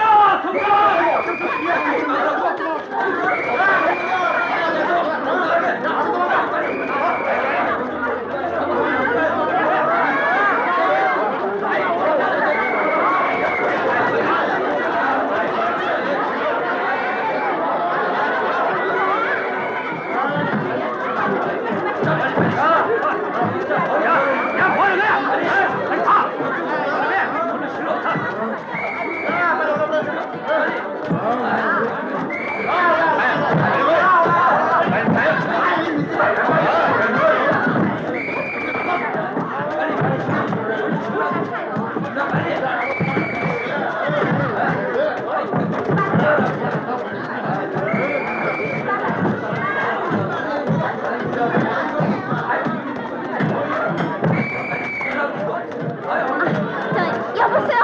여보세요?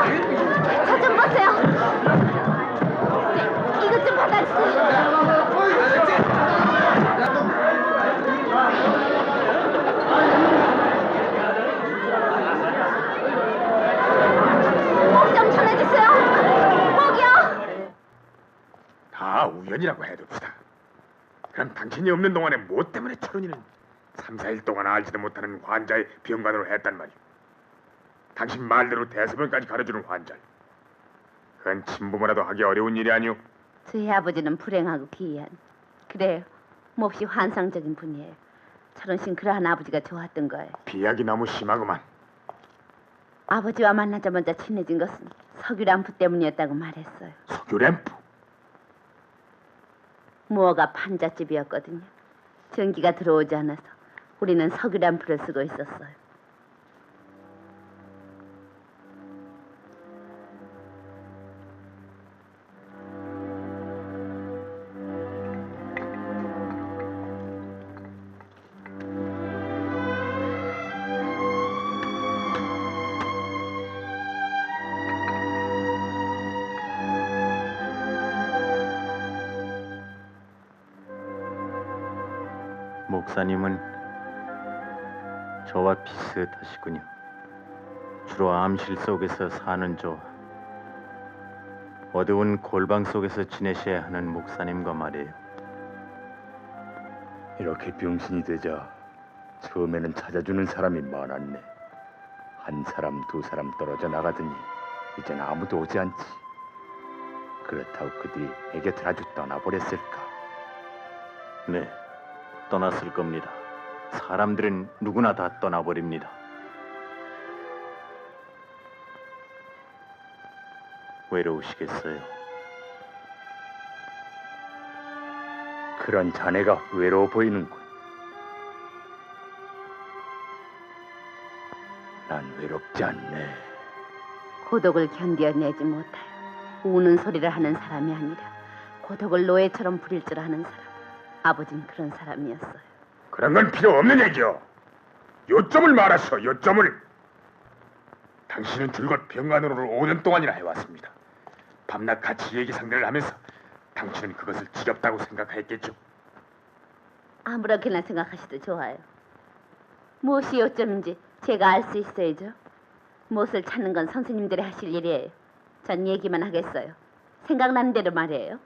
저 좀 보세요. 네, 이것 좀 받아주세요. 목 좀 전해주세요. 목이요. 다 우연이라고 해둡시다. 그럼 당신이 없는 동안에 뭐 때문에 철훈이는 3, 4일 동안 알지도 못하는 환자의 병간으로 했단 말이오. 당신 말대로 대소변까지 가려주는 환자. 그건 친부모라도 하기 어려운 일이 아니오. 저희 아버지는 불행하고 기이한, 그래요, 몹시 환상적인 분이에요. 철원 씨는 그러한 아버지가 좋았던 거예요. 비약이 너무 심하구만. 아버지와 만나자마자 친해진 것은 석유램프 때문이었다고 말했어요. 석유램프? 무허가 판잣집이었거든요. 전기가 들어오지 않아서 우리는 석유램프를 쓰고 있었어요. 목사님은 저와 비슷하시군요. 주로 암실 속에서 사는 저와 어두운 골방 속에서 지내셔야 하는 목사님과 말이에요. 이렇게 병신이 되자 처음에는 찾아주는 사람이 많았네. 한 사람, 두 사람 떨어져 나가더니 이젠 아무도 오지 않지. 그렇다고 그들이 내 곁을 아주 떠나버렸을까? 네, 떠났을 겁니다. 사람들은 누구나 다 떠나버립니다. 외로우시겠어요? 그런 자네가 외로워 보이는군. 난 난 외롭지 않네. 고독을 견뎌내지 못하여 우는 소리를 하는 사람이 아니라 고독을 노예처럼 부릴 줄 아는 사람. 아버진 그런 사람이었어요. 그런 건 필요 없는 얘기요. 요점을 말하시오. 요점을. 당신은 줄곧 병간호를 5년 동안이나 해왔습니다. 밤낮 같이 얘기 상대를 하면서 당신은 그것을 지겹다고 생각했겠죠. 아무렇게나 생각하셔도 좋아요. 무엇이 요점인지 제가 알 수 있어야죠. 무엇을 찾는 건 선생님들이 하실 일이에요. 전 얘기만 하겠어요. 생각나는 대로 말이에요.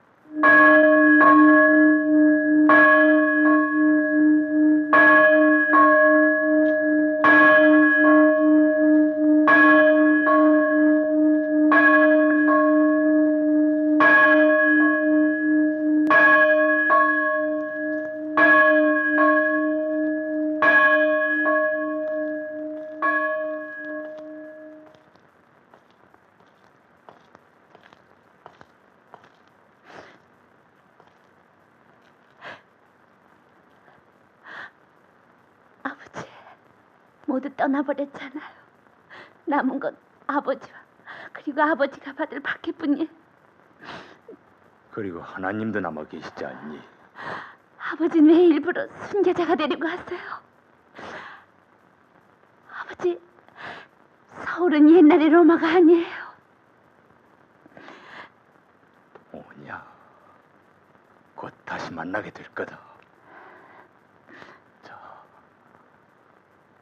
아버지, 모두 떠나버렸잖아요. 남은 건 아버지와 그리고 아버지가 받을 박해뿐이에요. 그리고 하나님도 남아 계시지 않니? 아버지는 왜 일부러 순교자가 되려고 하세요? 아버지, 서울은 옛날의 로마가 아니에요. 뭐냐? 곧 다시 만나게 될 거다. 자,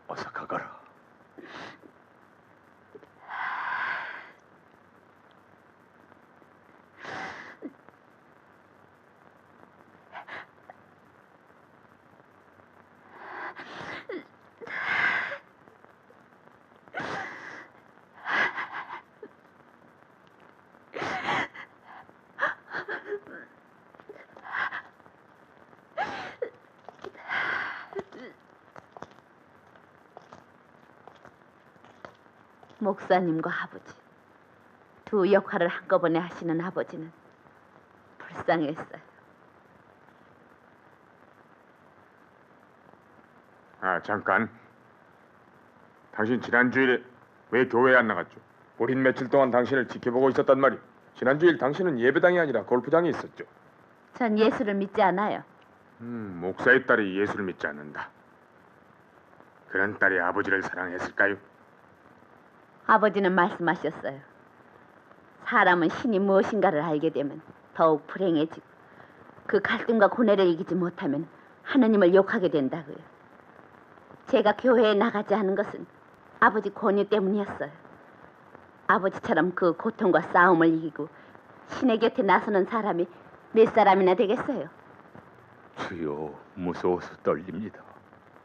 어서 가거라. 목사님과 아버지, 두 역할을 한꺼번에 하시는 아버지는 불쌍했어요. 아, 잠깐. 당신 지난주일에 왜 교회에 안 나갔죠? 우린 며칠 동안 당신을 지켜보고 있었단 말이. 지난주일 당신은 예배당이 아니라 골프장에 있었죠. 전 예수를 믿지 않아요. 목사의 딸이 예수를 믿지 않는다. 그런 딸이 아버지를 사랑했을까요? 아버지는 말씀하셨어요. 사람은 신이 무엇인가를 알게 되면 더욱 불행해지고 그 갈등과 고뇌를 이기지 못하면 하느님을 욕하게 된다고요. 제가 교회에 나가지 않은 것은 아버지 권유 때문이었어요. 아버지처럼 그 고통과 싸움을 이기고 신의 곁에 나서는 사람이 몇 사람이나 되겠어요? 주여, 무서워서 떨립니다.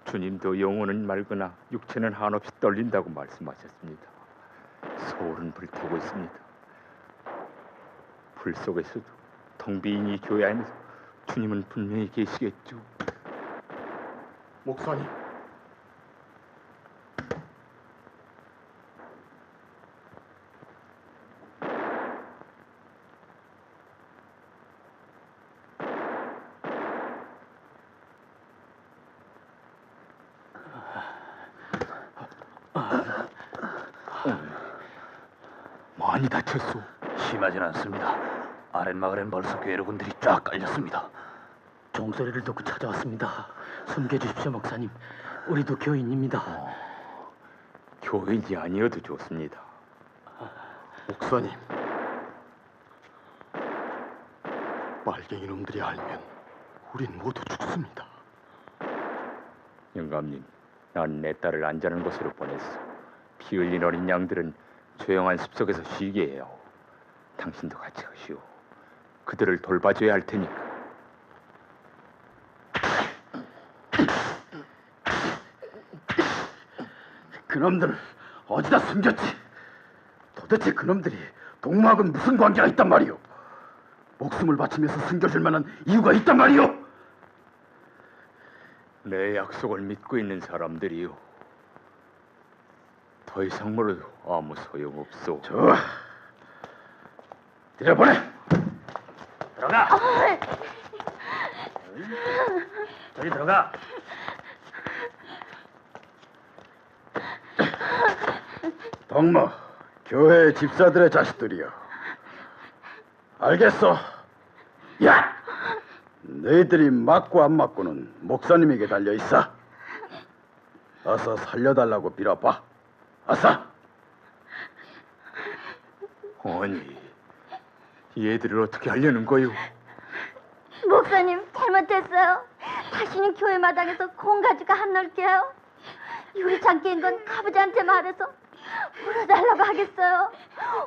주님도 영혼은 맑으나 육체는 한없이 떨린다고 말씀하셨습니다. 서울은 불타고 있습니다. 불 속에서도 텅 빈 이 교회 안에서 주님은 분명히 계시겠죠. 목사님. 많이 다쳤소? 심하진 않습니다. 아랫마을엔 벌써 괴로군들이 쫙 깔렸습니다. 종소리를 듣고 찾아왔습니다. 숨겨주십시오, 목사님. 우리도 교인입니다. 교인이 아니어도 좋습니다. 목사님, 말갱이 놈들이 알면 우린 모두 죽습니다. 영감님, 난 내 딸을 안전한 곳으로 보냈어. 피 흘린 어린 양들은 조용한 숲속에서 쉬게 해요. 당신도 같이 가시오. 그들을 돌봐줘야 할 테니까. 그놈들 어디다 숨겼지? 도대체 그놈들이 동무하고는 무슨 관계가 있단 말이오? 목숨을 바치면서 숨겨줄 만한 이유가 있단 말이오? 내 약속을 믿고 있는 사람들이요. 더 이상 물어도 아무 소용없소. 좋아. 들여보내. 들어가. 저기 들어가. 덕모, 교회 집사들의 자식들이여. 알겠어. 야! 너희들이 맞고 안 맞고는 목사님에게 달려있어. 어서 살려달라고 빌어봐. 어서! 아니, 얘들을 어떻게 하려는 거요? 목사님 잘못했어요. 다시는 교회 마당에서 공 가지고 안 놀게요. 유리 장기인 건 아버지한테 말해서 물어달라고 하겠어요.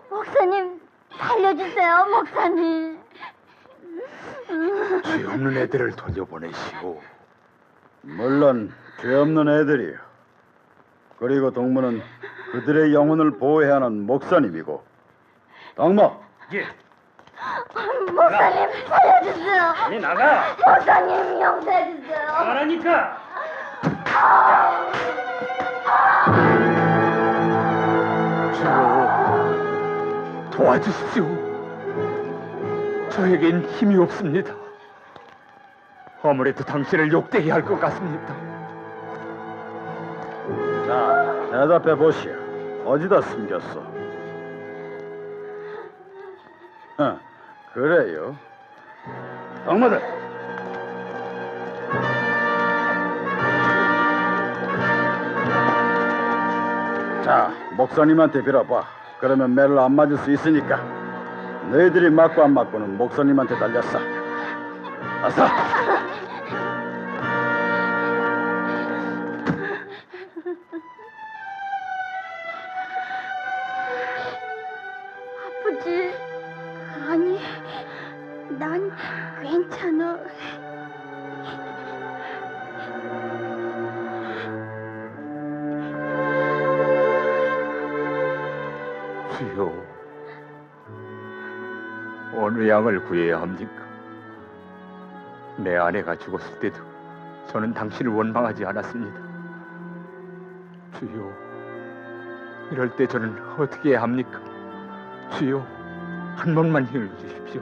목사님 살려주세요, 목사님. 죄 없는 애들을 돌려보내시오. 물론 죄 없는 애들이요. 그리고 동무는 그들의 영혼을 보호해야 하는 목사님이고. 덕모! 예. 목사님 살려주세요. 아니 나가. 목사님 용서해주세요. 나가라니까. 주여, 도와주십시오. 저에겐 힘이 없습니다. 아무래도 당신을 욕되게 할 것 같습니다. 자, 대답해 보시오. 어디다 숨겼어? 그래요. 덕모들. 자, 목사님한테 빌어봐. 그러면 매를 안 맞을 수 있으니까. 너희들이 맞고 안 맞고는 목사님한테 달렸어. 어서. 아버지, 아니, 난 괜찮아. 주여, 어느 양을 구해야 합니까? 내 아내가 죽었을 때도 저는 당신을 원망하지 않았습니다. 주여, 이럴 때 저는 어떻게 해야 합니까? 주여, 한 번만 힘을 주십시오.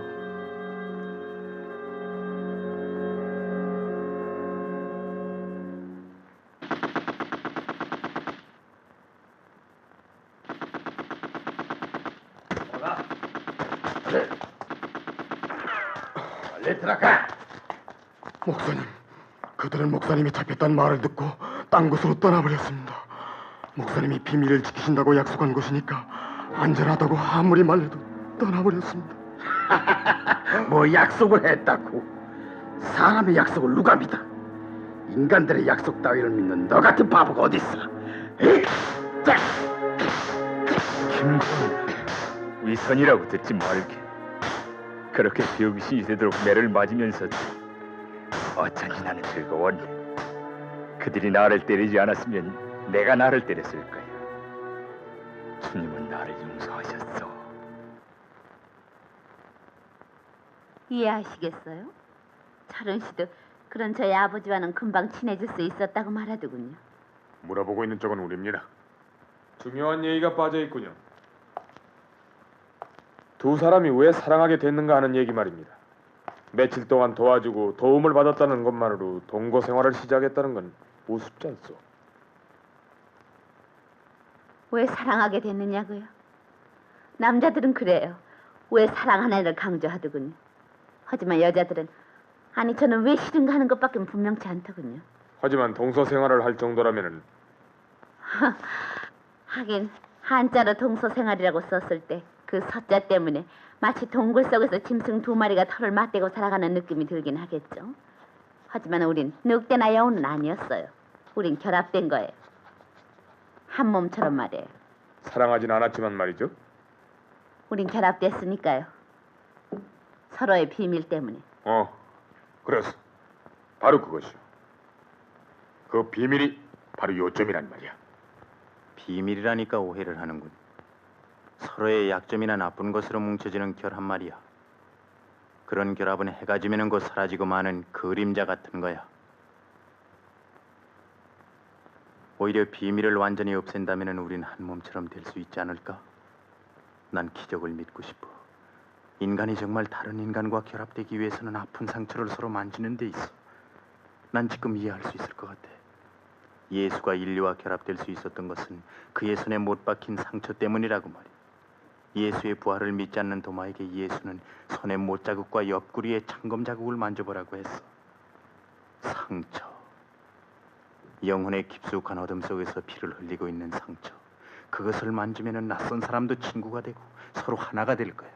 빨리 들어가. 목사님, 그들은 목사님이 잡혔다는 말을 듣고 딴 곳으로 떠나버렸습니다. 목사님이 비밀을 지키신다고 약속한 곳이니까 안전하다고 아무리 말해도 떠나버렸습니다. 뭐 약속을 했다고? 사람의 약속을 누가 믿어? 인간들의 약속 따위를 믿는 너 같은 바보가 어디 있어? 김군, 위선이라고 듣지 말게. 그렇게 병신이 되도록 매를 맞으면서도 어쩐지 나는 즐거웠네. 그들이 나를 때리지 않았으면 내가 나를 때렸을 거야. 주님은 나를 용서하셨어. 이해하시겠어요? 철은 씨도 그런 저희 아버지와는 금방 친해질 수 있었다고 말하더군요. 물어보고 있는 쪽은 우리입니다. 중요한 얘기가 빠져 있군요. 두 사람이 왜 사랑하게 됐는가 하는 얘기 말입니다. 며칠 동안 도와주고 도움을 받았다는 것만으로 동거 생활을 시작했다는 건 우습지 않소. 왜 사랑하게 됐느냐고요? 남자들은 그래요. 왜 사랑하나를 강조하더군요. 하지만 여자들은 아니 저는 왜 싫은가 하는 것밖에 분명치 않더군요. 하지만 동서 생활을 할 정도라면은 하긴 한자로 동서 생활이라고 썼을 때 그 서자 때문에 마치 동굴 속에서 짐승 두 마리가 털을 맞대고 살아가는 느낌이 들긴 하겠죠. 하지만 우린 늑대나 여우는 아니었어요. 우린 결합된 거예요. 한 몸처럼 말이에요. 사랑하진 않았지만 말이죠. 우린 결합됐으니까요. 서로의 비밀 때문에. 그래서 바로 그것이요. 그 비밀이 바로 요점이란 말이야. 비밀이라니까 오해를 하는군. 서로의 약점이나 나쁜 것으로 뭉쳐지는 결합 말이야. 그런 결합은 해가 지면 곧 사라지고 마는 그림자 같은 거야. 오히려 비밀을 완전히 없앤다면 우린 한 몸처럼 될 수 있지 않을까? 난 기적을 믿고 싶어. 인간이 정말 다른 인간과 결합되기 위해서는 아픈 상처를 서로 만지는 데 있어. 난 지금 이해할 수 있을 것 같아. 예수가 인류와 결합될 수 있었던 것은 그의 손에 못 박힌 상처 때문이라고 말이야. 예수의 부활을 믿지 않는 도마에게 예수는 손의 못자국과 옆구리의 창검 자국을 만져보라고 했어. 상처. 영혼의 깊숙한 어둠 속에서 피를 흘리고 있는 상처. 그것을 만지면 낯선 사람도 친구가 되고 서로 하나가 될 거야.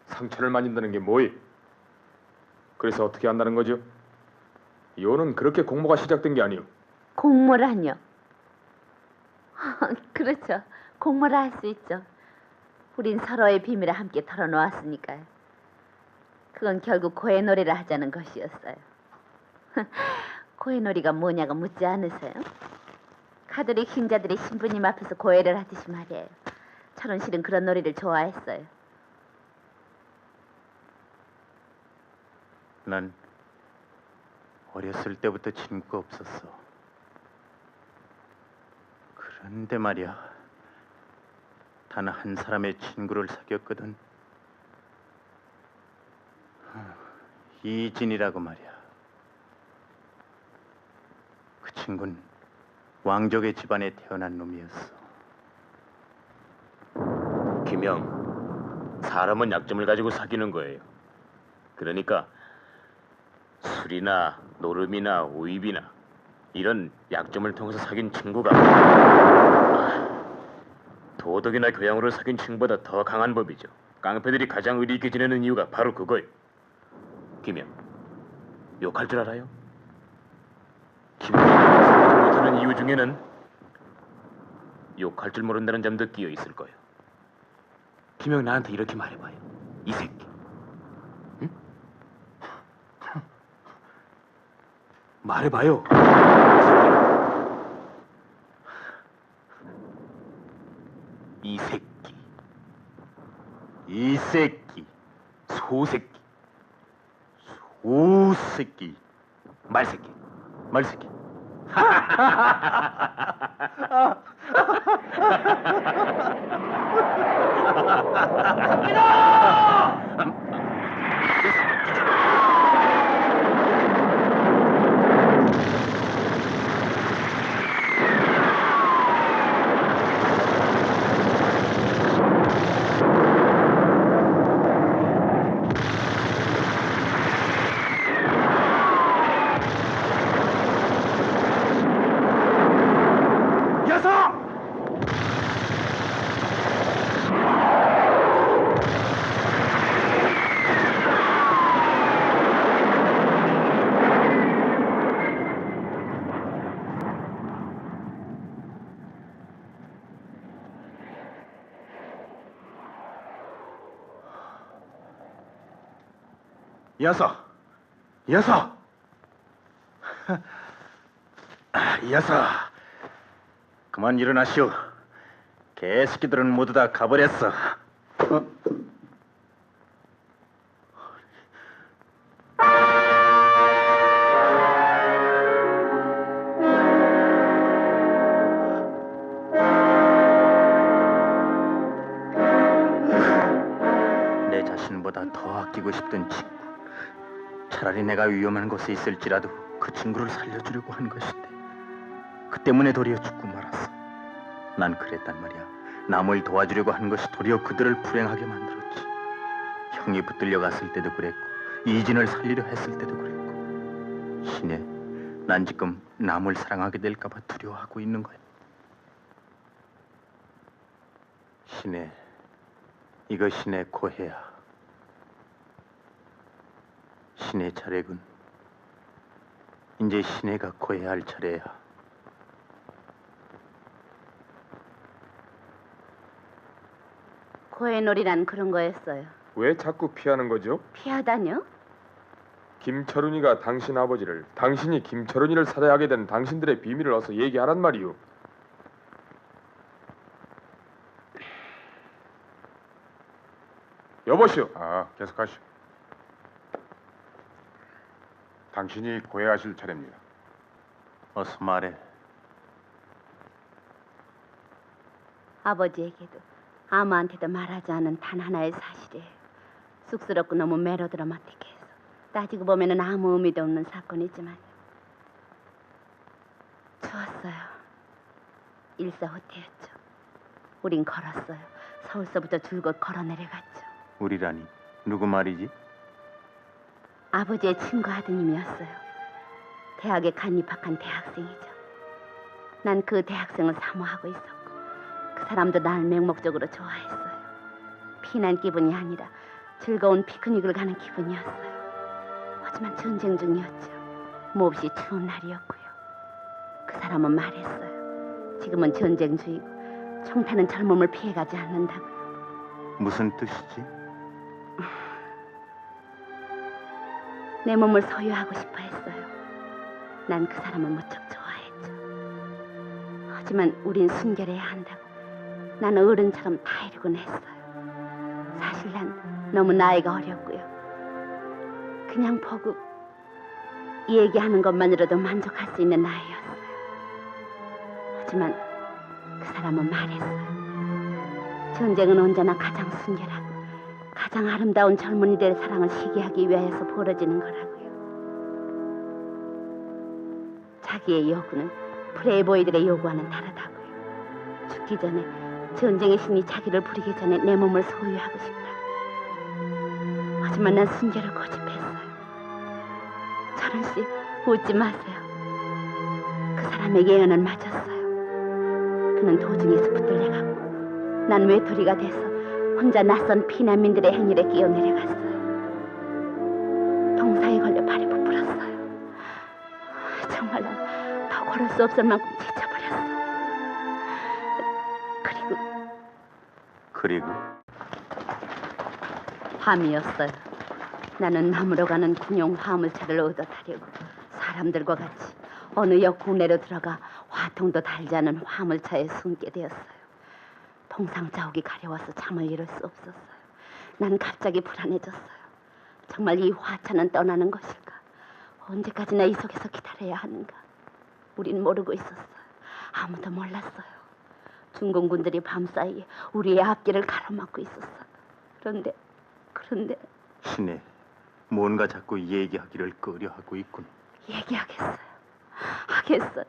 상처를 만진다는 게 뭐예요? 그래서 어떻게 한다는 거죠? 요는 그렇게 공모가 시작된 게 아니요. 공모라뇨? 그렇죠. 공모를 할 수 있죠. 우린 서로의 비밀을 함께 털어놓았으니까요. 그건 결국 고해놀이를 하자는 것이었어요. 고해놀이가 뭐냐고 묻지 않으세요? 카톨릭 신자들이 신부님 앞에서 고해를 하듯이 말이에요. 저는 실은 그런 놀이를 좋아했어요. 난 어렸을 때부터 친구가 없었어. 그런데 말이야, 단 한 사람의 친구를 사귀었거든. 이진이라고 말이야. 그 친구는 왕족의 집안에 태어난 놈이었어. 김영, 사람은 약점을 가지고 사귀는 거예요. 그러니까 술이나 노름이나 오입이나 이런 약점을 통해서 사귄 친구가 도덕이나 교양으로 사귄 친구보다 더 강한 법이죠. 깡패들이 가장 의리 있게 지내는 이유가 바로 그거예요. 김영, 욕할 줄 알아요? 김영이 사귀지 못하는 이유 중에는 욕할 줄 모른다는 점도 끼어 있을 거예요. 김영, 나한테 이렇게 말해봐요. 이 새끼. 응? 말해봐요. 이 새끼. 이 새끼. 소새끼. 소새끼. 말새끼. 말새끼. 이어서! 이어서! 이어서! 그만 일어나시오. 개새끼들은 모두 다 가버렸어. 내 자신보다 더 아끼고 싶던 친구. 차라리 내가 위험한 곳에 있을지라도 그 친구를 살려주려고 한 것인데 그 때문에 도리어 죽고 말았어. 난 그랬단 말이야. 남을 도와주려고 한 것이 도리어 그들을 불행하게 만들었지. 형이 붙들려 갔을 때도 그랬고 이진을 살리려 했을 때도 그랬고. 신에, 난 지금 남을 사랑하게 될까 봐 두려워하고 있는 거야. 신에, 이것이 내 고해야. 신의 차례군. 이제 신혜가 고해할 차례야. 고해놀이란 그런 거였어요. 왜 자꾸 피하는 거죠? 피하다뇨? 김철훈이가 당신 아버지를, 당신이 김철훈이를 살해하게 된 당신들의 비밀을 어서 얘기하란 말이오. 여보시오. 계속하시오. 당신이 고해하실 차례입니다. 어서 말해. 아버지에게도 아무한테도 말하지 않은 단 하나의 사실이에요. 쑥스럽고 너무 메로드라마틱해서 따지고 보면은 아무 의미도 없는 사건이지만 추웠어요. 일사후퇴였죠. 우린 걸었어요. 서울서부터 줄곧 걸어 내려갔죠. 우리라니 누구 말이지? 아버지의 친구 아드님이었어요. 대학에 간입학한 대학생이죠. 난 그 대학생을 사모하고 있었고 그 사람도 날 맹목적으로 좋아했어요. 피난 기분이 아니라 즐거운 피크닉을 가는 기분이었어요. 하지만 전쟁 중이었죠. 몹시 추운 날이었고요. 그 사람은 말했어요. 지금은 전쟁 중이고 총탄은 젊음을 피해가지 않는다고요. 무슨 뜻이지? 내 몸을 소유하고 싶어 했어요. 난 그 사람을 무척 좋아했죠. 하지만 우린 순결해야 한다고 난 어른처럼 다 이루곤 했어요. 사실 난 너무 나이가 어렸고요. 그냥 보고 얘기하는 것만으로도 만족할 수 있는 나이였어요. 하지만 그 사람은 말했어요. 전쟁은 언제나 가장 순결하고 가장 아름다운 젊은이들의 사랑을 시기하기 위해서 벌어지는 거라고요. 자기의 요구는 플레이보이들의 요구와는 다르다고요. 죽기 전에 전쟁의 신이 자기를 부리기 전에 내 몸을 소유하고 싶다. 하지만 난 순결을 고집했어요. 철원 씨, 웃지 마세요. 그 사람의 예언은 맞았어요. 그는 도중에서 붙들려갔고 난 외톨이가 돼서 혼자 낯선 피난민들의 행렬에 끼어 내려갔어요. 동사에 걸려 발이 부풀었어요. 정말 난 더 걸을 수 없을 만큼 지쳐버렸어. 그리고 밤이었어요. 나는 나무로 가는 군용 화물차를 얻어 타려고 사람들과 같이 어느 역 국내로 들어가 화통도 달지 않은 화물차에 숨게 되었어요. 동상 자욱이 가려워서 잠을 이룰 수 없었어요. 난 갑자기 불안해졌어요. 정말 이 화차는 떠나는 것일까? 언제까지나 이 속에서 기다려야 하는가? 우린 모르고 있었어요. 아무도 몰랐어요. 중공군들이 밤사이에 우리의 앞길을 가로막고 있었어요. 그런데 신혜, 뭔가 자꾸 얘기하기를 꺼려하고 있군. 얘기하겠어요. 하겠어요.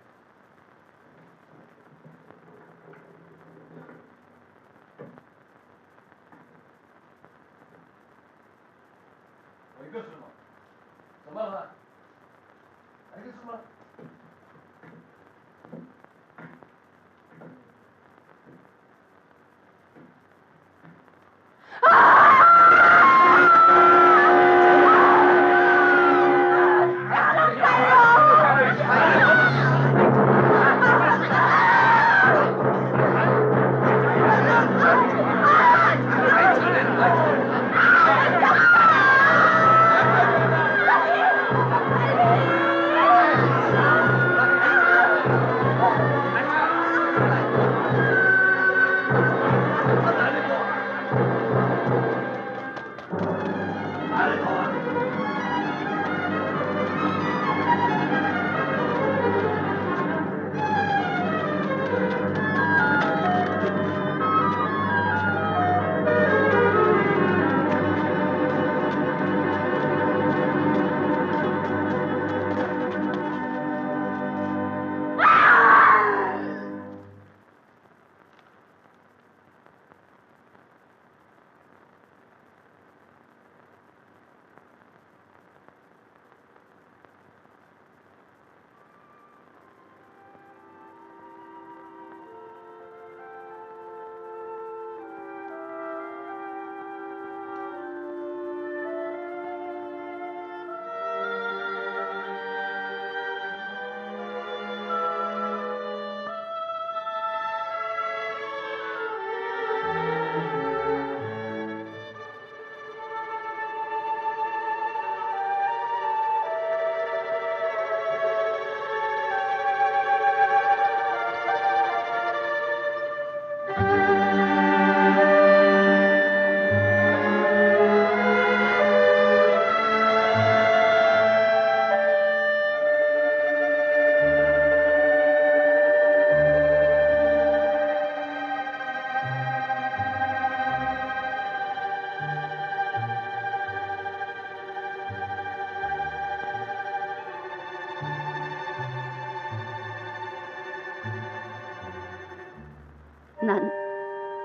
난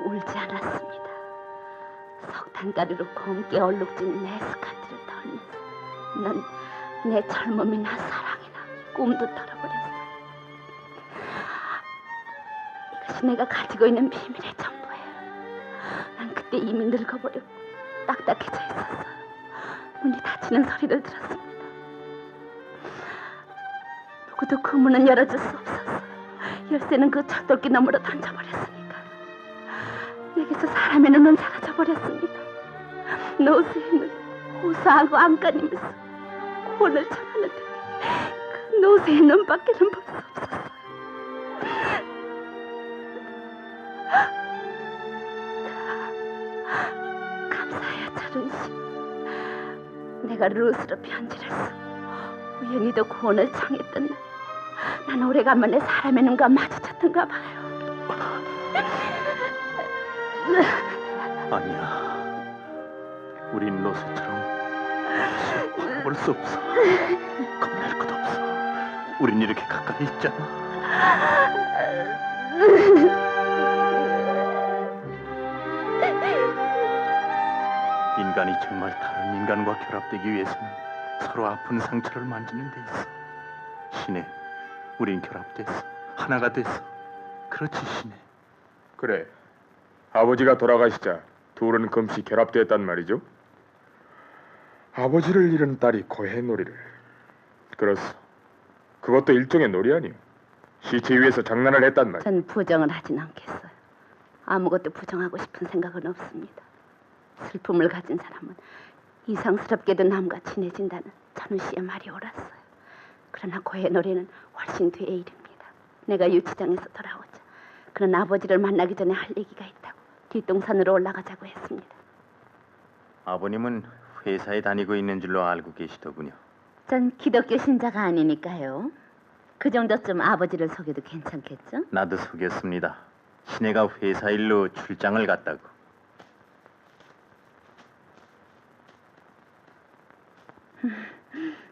울지 않았습니다. 석탄가루로 검게 얼룩진 내 스카트를 털면서 난 내 젊음이나 사랑이나 꿈도 털어버렸어요. 이것이 내가 가지고 있는 비밀의 전부예요. 난 그때 이미 늙어버렸고 딱딱해져 있었어요. 문이 닫히는 소리를 들었습니다. 누구도 그 문은 열어줄 수 없었어요. 열쇠는 그 철도끼 너머로 던져버렸으니까. 내게서 사람의 눈은 사라져버렸습니다. 노새에는 호소하고 안간힘에서 구원을 청하는데 그 노새의 눈밖에는 볼 수 없었어요. 감사해요, 철은 씨. 내가 루스로 편지를 쓰고 우연히도 구원을 청했던 날, 난 오래간만에 사람의 눈과 마주쳤던가 봐요. 아니야. 우린 로스처럼 볼 수 없어. 겁낼 것도 없어. 우린 이렇게 가까이 있잖아. 인간이 정말 다른 인간과 결합되기 위해서는 서로 아픈 상처를 만지는 데 있어. 신혜, 우린 결합됐어. 하나가 됐어. 그렇지, 신혜. 그래. 아버지가 돌아가시자 둘은 금시 결합되었단 말이죠. 아버지를 잃은 딸이 고해놀이를. 그렇소. 그것도 일종의 놀이 아니오. 시체 위에서 장난을 했단 말이오. 전 부정을 하진 않겠어요. 아무것도 부정하고 싶은 생각은 없습니다. 슬픔을 가진 사람은 이상스럽게도 남과 친해진다는 천우 씨의 말이 옳았어요. 그러나 고해놀이는 훨씬 뒤의 일입니다. 내가 유치장에서 돌아오자 그는 아버지를 만나기 전에 할 얘기가 있다고 뒷동산으로 올라가자고 했습니다. 아버님은 회사에 다니고 있는 줄로 알고 계시더군요. 전 기독교 신자가 아니니까요. 그 정도쯤 아버지를 속여도 괜찮겠죠? 나도 속였습니다. 신혜가 회사 일로 출장을 갔다고.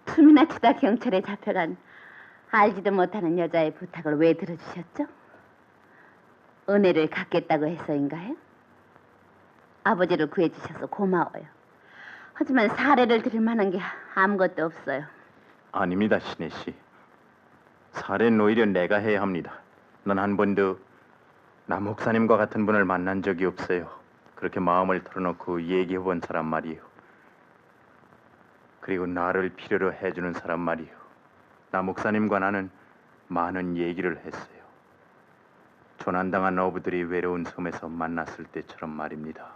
춤이나 추다 경찰에 잡혀간 알지도 못하는 여자의 부탁을 왜 들어주셨죠? 은혜를 갚겠다고 해서인가요? 아버지를 구해주셔서 고마워요. 하지만 사례를 드릴 만한 게 아무것도 없어요. 아닙니다, 신혜 씨. 사례는 오히려 내가 해야 합니다. 난 한 번도 나 목사님과 같은 분을 만난 적이 없어요. 그렇게 마음을 털어놓고 얘기해본 사람 말이에요. 그리고 나를 필요로 해주는 사람 말이에요. 나 목사님과 나는 많은 얘기를 했어요. 조난당한 어부들이 외로운 섬에서 만났을 때처럼 말입니다.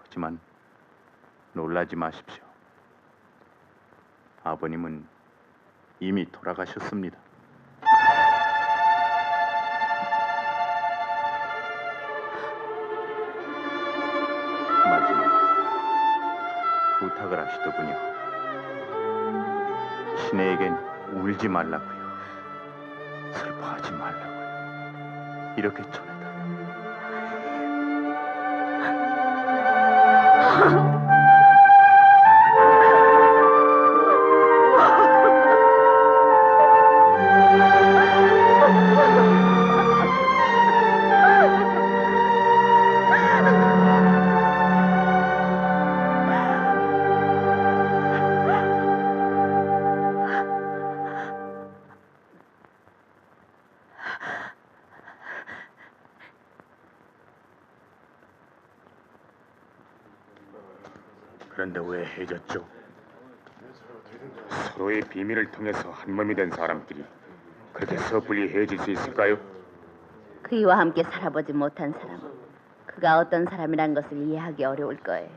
하지만 놀라지 마십시오. 아버님은 이미 돌아가셨습니다. 마지막 부탁을 하시더군요. 신혜에겐 울지 말라고요. 슬퍼하지 말라고요. 이렇게 전해달라고요. 그런데 왜 헤어졌죠? 서로의 비밀을 통해서 한 몸이 된 사람끼리 그렇게 섣불리 헤어질 수 있을까요? 그이와 함께 살아보지 못한 사람은 그가 어떤 사람이란 것을 이해하기 어려울 거예요.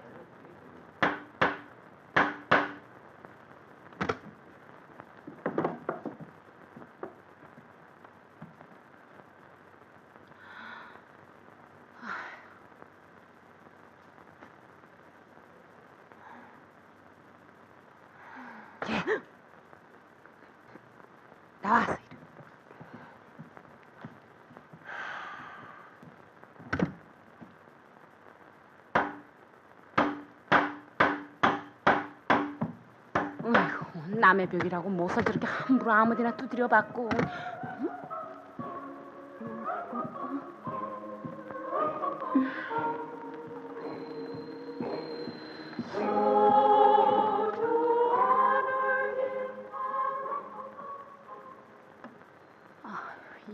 나와서 어이구, 남의 벽이라고 못을 저렇게 함부로 아무데나 두드려 받고.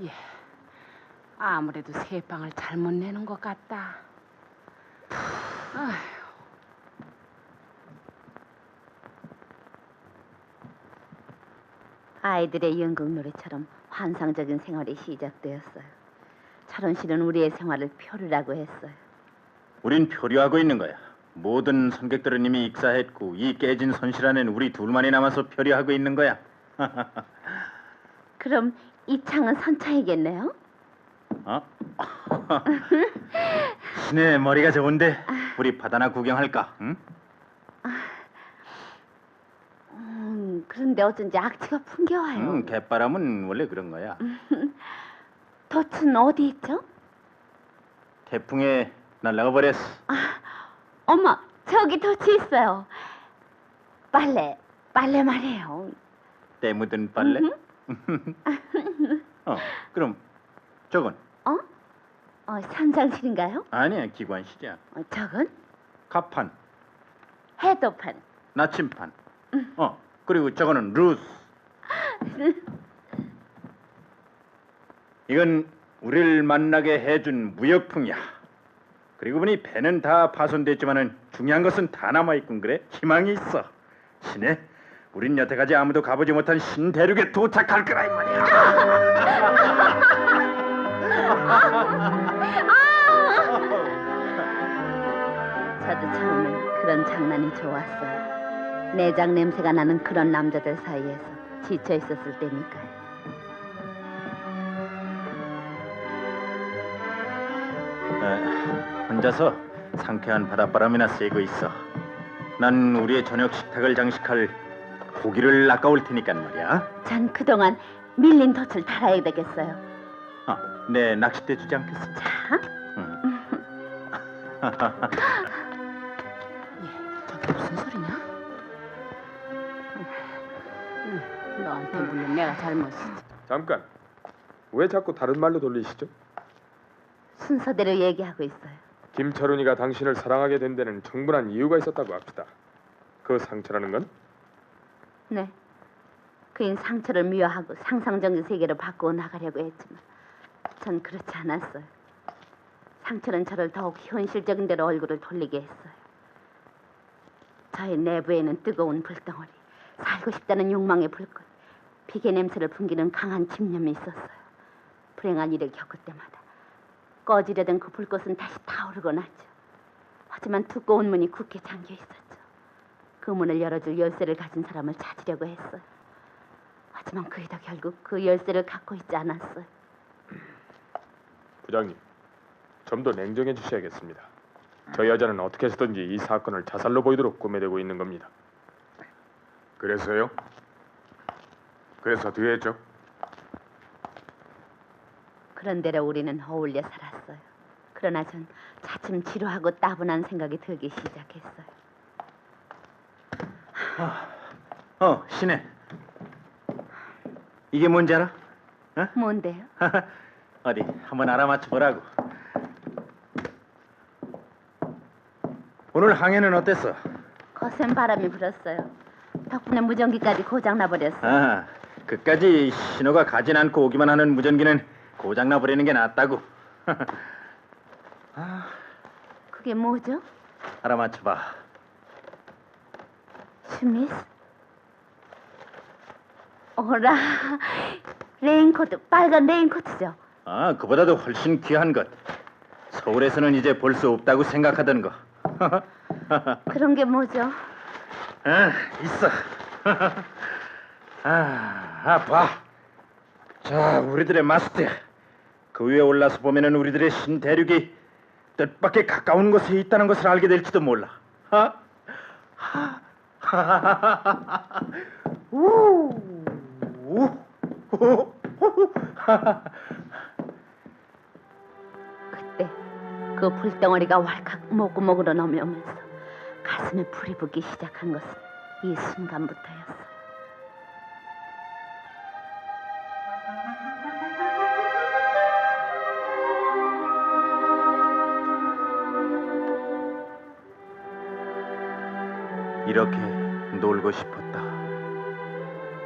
예. 아무래도 새 방을 잘못 내는 것 같다. 아휴. 아이들의 연극 노래처럼 환상적인 생활이 시작되었어요. 철원 씨는 우리의 생활을 표류라고 했어요. 우린 표류하고 있는 거야. 모든 선객들은 이미 익사했고 이 깨진 손실 안엔 우리 둘만이 남아서 표류하고 있는 거야. 그럼 이 창은 선창이겠네요? 어? 신의 머리가 좋은데 우리 바다나 구경할까? 응? 그런데 어쩐지 악취가 풍겨와요. 갯바람은 원래 그런 거야. 돛은 어디 있죠? 태풍에 날아가 버렸어. 엄마, 저기 돛이 있어요. 빨래 말이에요. 때 묻은 빨래? 그럼 저건? 현장실인가요? 아니야, 기관실이야. 저건? 갑판, 해도판. 나침판. 그리고 저거는 루스. 이건 우리를 만나게 해준 무역풍이야. 그리고 보니 배는 다 파손됐지만은 중요한 것은 다 남아있군. 그래? 희망이 있어. 신에 우린 여태까지 아무도 가보지 못한 신대륙에 도착할 거라 이 말이야. 저도 처음엔 그런 장난이 좋았어요. 내장 냄새가 나는 그런 남자들 사이에서 지쳐 있었을 때니까요. 혼자서 상쾌한 바닷바람이나 쐬고 있어. 난 우리의 저녁 식탁을 장식할 고기를 낚아올 테니까 말이야. 전 그동안 밀린 돛을 달아야 되겠어요. 내 낚싯대 주지 않겠어? 자. 저게 무슨 소리냐? 너한테 물론 내가 잘못이지. 잠깐. 왜 자꾸 다른 말로 돌리시죠? 순서대로 얘기하고 있어요. 김철훈이가 당신을 사랑하게 된 데는 충분한 이유가 있었다고 합시다. 그 상처라는 건? 네. 그인 상처를 미화하고 상상적인 세계로 바꾸어 나가려고 했지만 전 그렇지 않았어요. 상처는 저를 더욱 현실적인 데로 얼굴을 돌리게 했어요. 저의 내부에는 뜨거운 불덩어리, 살고 싶다는 욕망의 불꽃, 비계 냄새를 풍기는 강한 집념이 있었어요. 불행한 일을 겪을 때마다 꺼지려던 그 불꽃은 다시 타오르곤 하죠. 하지만 두꺼운 문이 굳게 잠겨 있었죠. 그 문을 열어줄 열쇠를 가진 사람을 찾으려고 했어요. 하지만 그이도 결국 그 열쇠를 갖고 있지 않았어요. 부장님, 좀 더 냉정해 주셔야겠습니다. 저 여자는 어떻게 해서든지 이 사건을 자살로 보이도록 꾸며대고 있는 겁니다. 그래서요? 그래서 어떻게 했죠? 그런대로 우리는 어울려 살았어요. 그러나 전 차츰 지루하고 따분한 생각이 들기 시작했어요. 신혜. 이게 뭔지 알아? 뭔데요? 어디 한번 알아맞혀 보라고. 오늘 항해는 어땠어? 거센 바람이 불었어요. 덕분에 무전기까지 고장나 버렸어요. 그까지 신호가 가진 않고 오기만 하는 무전기는 고장나 버리는 게 낫다고. 그게 뭐죠? 알아맞혀봐. 스미스? 오라, 레인코트, 빨간 레인코트죠? 그보다도 훨씬 귀한 것. 서울에서는 이제 볼 수 없다고 생각하던 거. 그런 게 뭐죠? 있어. 봐. 자, 우리들의 마스터. 그 위에 올라서 보면은 우리들의 신대륙이 뜻밖의 가까운 곳에 있다는 것을 알게 될지도 몰라. 그때 그 불덩어리가 왈칵 목구멍으로 넘어오면서 가슴에 불이 붙기 시작한 것은 이 순간부터였어. 이렇게 놀고 싶었다.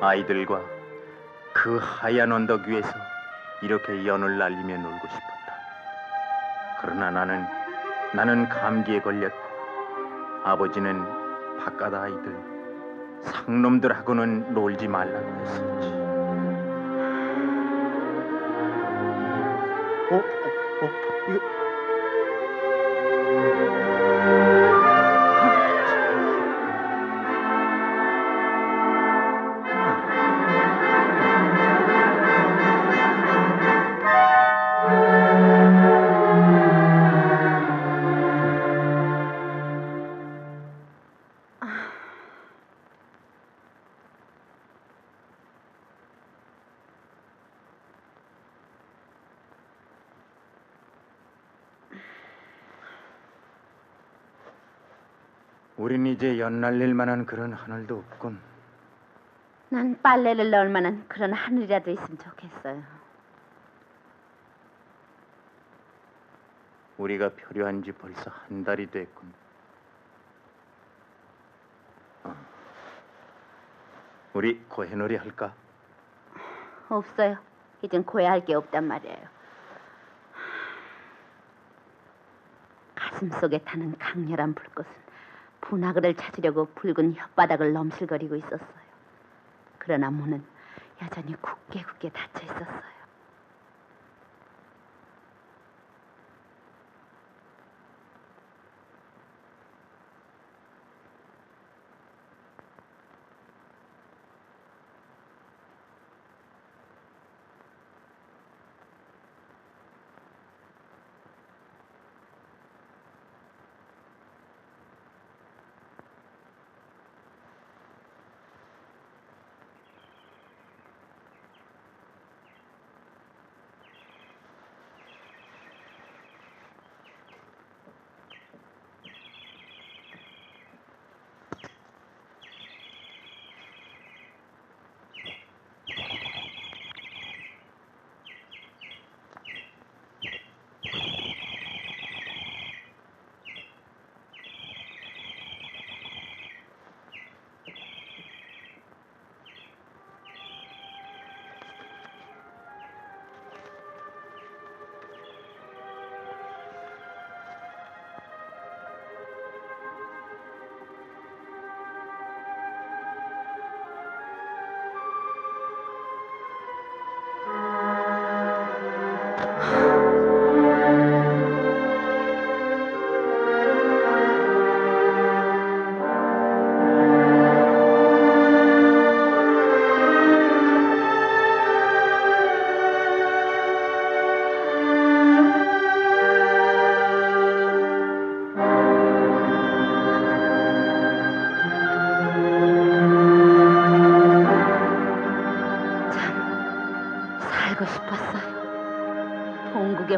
아이들과 그 하얀 언덕 위에서 이렇게 연을 날리며 놀고 싶었다. 그러나 나는 감기에 걸렸고 아버지는 바깥 아이들, 상놈들하고는 놀지 말라고 했었지. 이거 우린 이제 연 날릴 만한 그런 하늘도 없군. 난 빨래를 넣을 만한 그런 하늘이라도 있으면 좋겠어요. 우리가 표류한 지 벌써 한 달이 됐군. 우리 고해놀이 할까? 없어요. 이젠 고해할 게 없단 말이에요. 가슴 속에 타는 강렬한 불꽃은 분화그를 찾으려고 붉은 혓바닥을 넘실거리고 있었어요. 그러나 문은 여전히 굳게 닫혀 있었어요.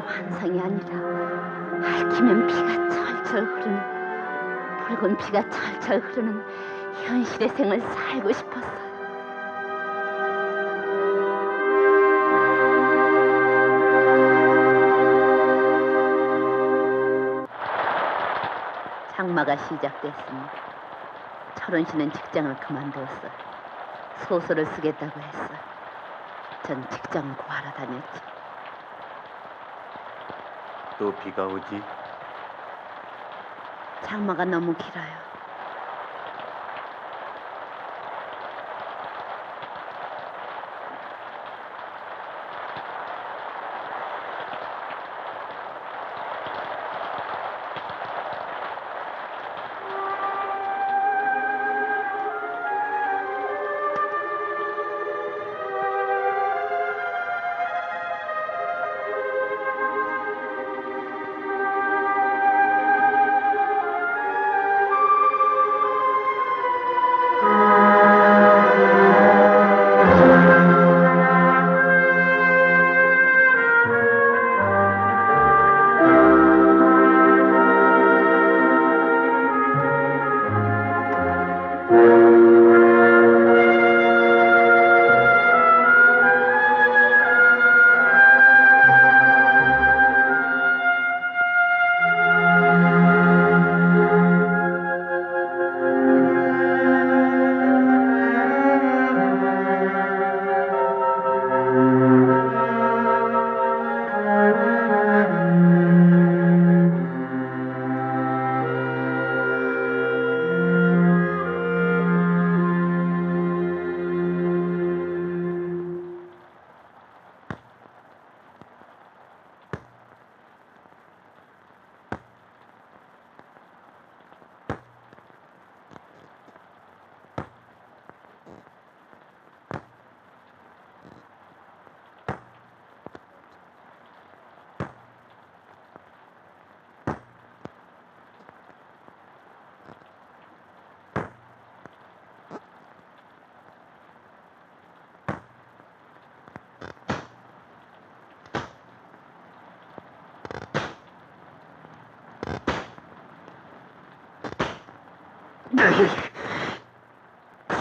환상이 아니라 핥히면 피가 철철 흐르는 붉은 피가 철철 흐르는 현실의 생을 살고 싶었어요. 장마가 시작됐습니다. 철원 씨는 직장을 그만두었어요. 소설을 쓰겠다고 했어요. 전 직장을 구하러 다녔죠. 또 비가 오지? 장마가 너무 길어요.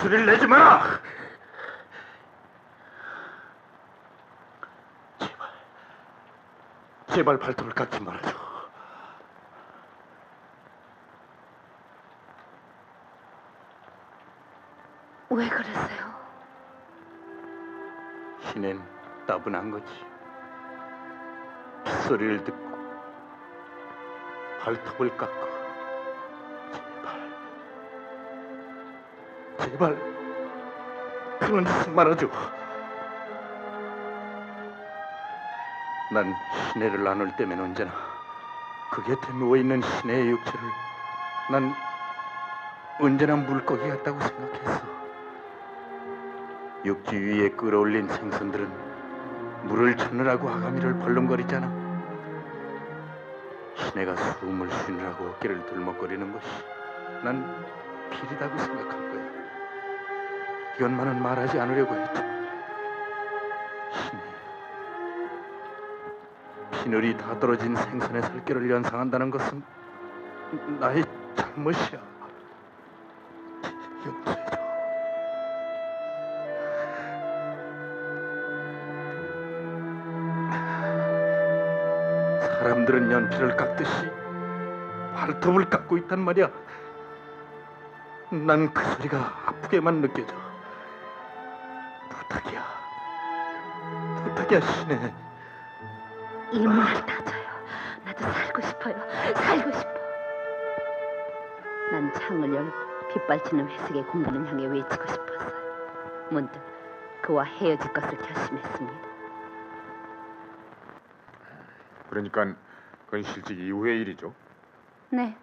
소리를 내지 마라. 제발 발톱을 깎지 말아줘. 왜 그러세요? 신엔 따분한 거지. 빗소리를 듣고 발톱을 깎고 제발 그런 짓을 말아줘. 난 신혜를 나눌 때면 언제나 그 곁에 누워있는 신혜의 육체를 난 언제나 물고기 같다고 생각했어. 육지 위에 끌어올린 생선들은 물을 찾느라고 아가미를 벌렁거리잖아. 신혜가 숨을 쉬느라고 어깨를 들먹거리는 것이 난 필이라고 생각한 거야. 이것만은 말하지 않으려고 했지만 신혜, 비늘이 다 떨어진 생선의 살결을 연상한다는 것은 나의 잘못이야. 용서해줘. 사람들은 연필을 깎듯이 발톱을 깎고 있단 말이야. 난 그 소리가 아프게만 느껴져. 부탁이야 신혜. 이문을 따줘요. 나도 살고 싶어요. 살고 싶어. 난 창을 열고 빗발치는 회색의 공간을 향해 외치고 싶었어요. 문득 그와 헤어질 것을 결심했습니다. 그러니까 그건 실직 이후의 일이죠. 네.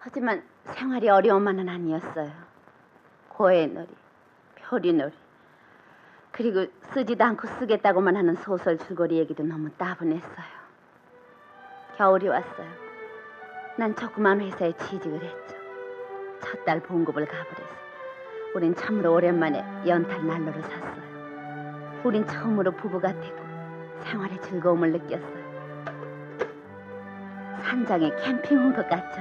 하지만 생활이 어려움만은 아니었어요. 고해놀이, 표리놀이, 그리고 쓰지도 않고 쓰겠다고만 하는 소설 줄거리 얘기도 너무 따분했어요. 겨울이 왔어요. 난 조그만 회사에 취직을 했죠. 첫 달 봉급을 갚으래서 우린 참으로 오랜만에 연탄 난로를 샀어요. 우린 처음으로 부부가 되고 생활의 즐거움을 느꼈어요. 산장에 캠핑 온 것 같죠?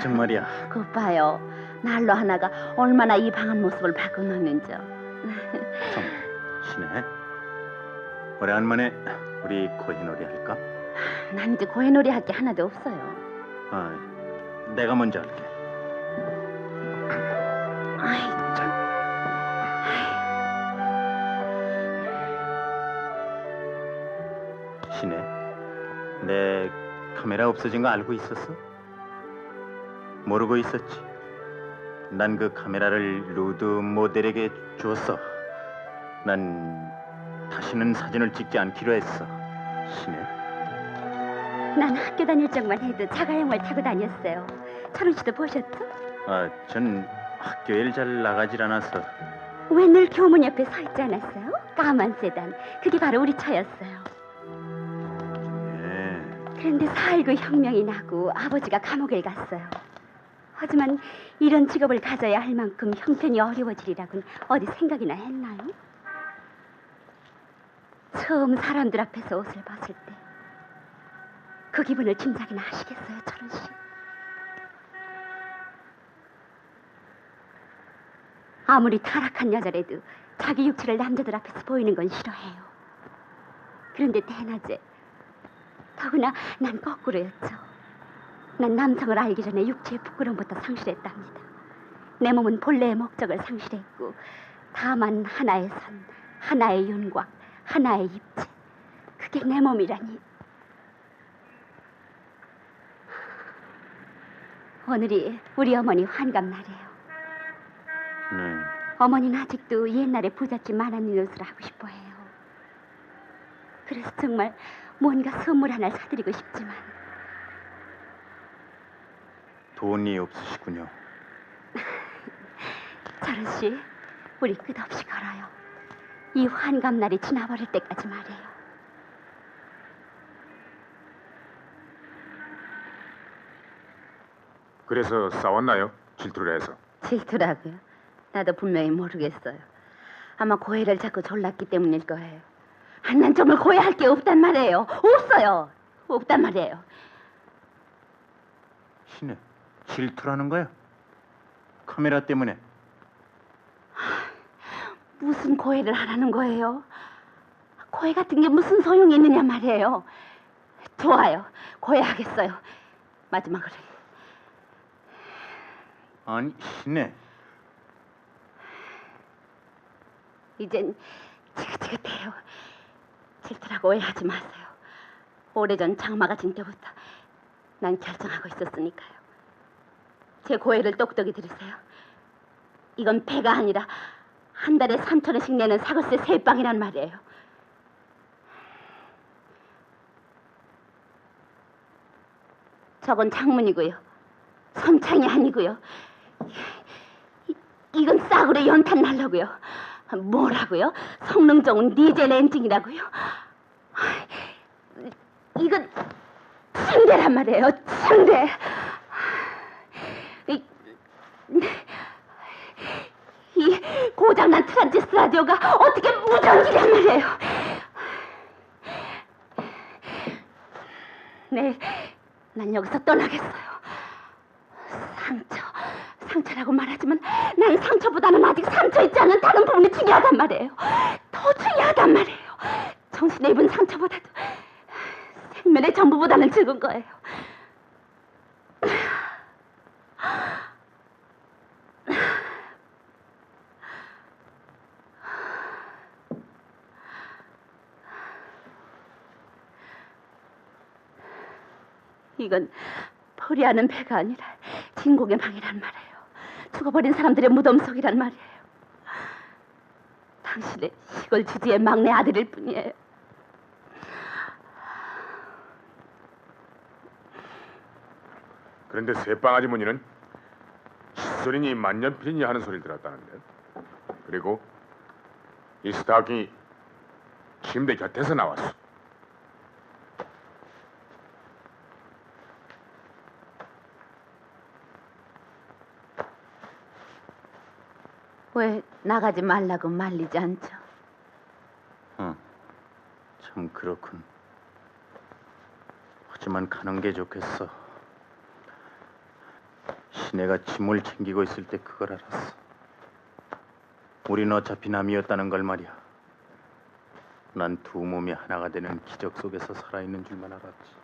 정말이야. 그 봐요. 난로 하나가 얼마나 이 방한 모습을 바꿔놓는지요. 신혜, 오래간만에 우리 고해놀이 할까? 난 이제 고해놀이 할 게 하나도 없어요. 내가 먼저 할게. 신혜, 내 카메라 없어진 거 알고 있었어? 모르고 있었지. 난 그 카메라를 루드 모델에게 주었어. 난 다시는 사진을 찍지 않기로 했어. 신혜. 난 학교 다닐 적만 해도 자가용을 타고 다녔어요. 철훈 씨도 보셨죠? 전 학교에 잘 나가질 않아서. 왜 늘 교문 옆에 서 있지 않았어요? 까만 세단. 그게 바로 우리 차였어요. 그런데 4.19 혁명이 나고 아버지가 감옥에 갔어요. 하지만 이런 직업을 가져야 할 만큼 형편이 어려워지리라고는 어디 생각이나 했나요? 처음 사람들 앞에서 옷을 벗을 때 그 기분을 짐작이나 하시겠어요, 철훈 씨? 아무리 타락한 여자라도 자기 육체를 남자들 앞에서 보이는 건 싫어해요. 그런데 대낮에 더구나 난 거꾸로였죠. 난 남성을 알기 전에 육체의 부끄러움부터 상실했답니다. 내 몸은 본래의 목적을 상실했고 다만 하나의 선, 하나의 윤곽, 하나의 입체, 그게 내 몸이라니. 오늘이 우리 어머니 환갑날이에요. 어머니는 아직도 옛날에 부잣집 많은 노릇을 하고 싶어해요. 그래서 정말 뭔가 선물 하나 사드리고 싶지만 돈이 없으시군요. 철훈 씨, 우리 끝없이 걸어요. 이 환갑날이 지나버릴 때까지 말이에요. 그래서 싸웠나요? 질투를 해서. 질투라고요? 나도 분명히 모르겠어요. 아마 고해를 자꾸 졸랐기 때문일 거예요. 난 정말 고해할 게 없단 말이에요. 없어요. 없단 말이에요. 신혜, 질투라는 거야? 카메라 때문에? 무슨 고해를 하라는 거예요? 고해 같은 게 무슨 소용이 있느냐 말이에요. 좋아요. 고해하겠어요. 마지막으로. 아니, 신혜. 이젠 지긋지긋해요. 질투라고 오해하지 마세요. 오래전 장마가 진 때부터 난 결정하고 있었으니까요. 제 고해를 똑똑히 들으세요. 이건 배가 아니라 한 달에 3,000원씩 내는 사글세 3방이란 말이에요. 저건 창문이고요. 선창이 아니고요. 이건 싸구려 연탄 난로고요. 뭐라고요? 성능 좋은 디젤 엔진이라고요? 이건 침대란 말이에요. 침대. 이 고장난 트란지스 라디오가 어떻게 무전기란 말이에요. 내일 난 여기서 떠나겠어요. 상처라고 말하지만 난 상처보다는 아직 상처 있지 않은 다른 부분이 중요하단 말이에요. 더 중요하단 말이에요. 정신에 입은 상처보다도 생명의 전부보다는 적은 거예요. 이건 포리하는 배가 아니라 진공의 방이란 말이에요. 죽어버린 사람들의 무덤 속이란 말이에요. 당신의 시골 주지의 막내 아들일 뿐이에요. 그런데 새빵 아주머니는 칫솔이니 만년필이니 하는 소리를 들었다는데. 그리고 이 스타킹이 침대 곁에서 나왔어. 왜 나가지 말라고 말리지 않죠? 참 그렇군. 하지만 가는 게 좋겠어. 시내가 짐을 챙기고 있을 때 그걸 알았어. 우린 어차피 남이었다는 걸 말이야. 난 두 몸이 하나가 되는 기적 속에서 살아있는 줄만 알았지.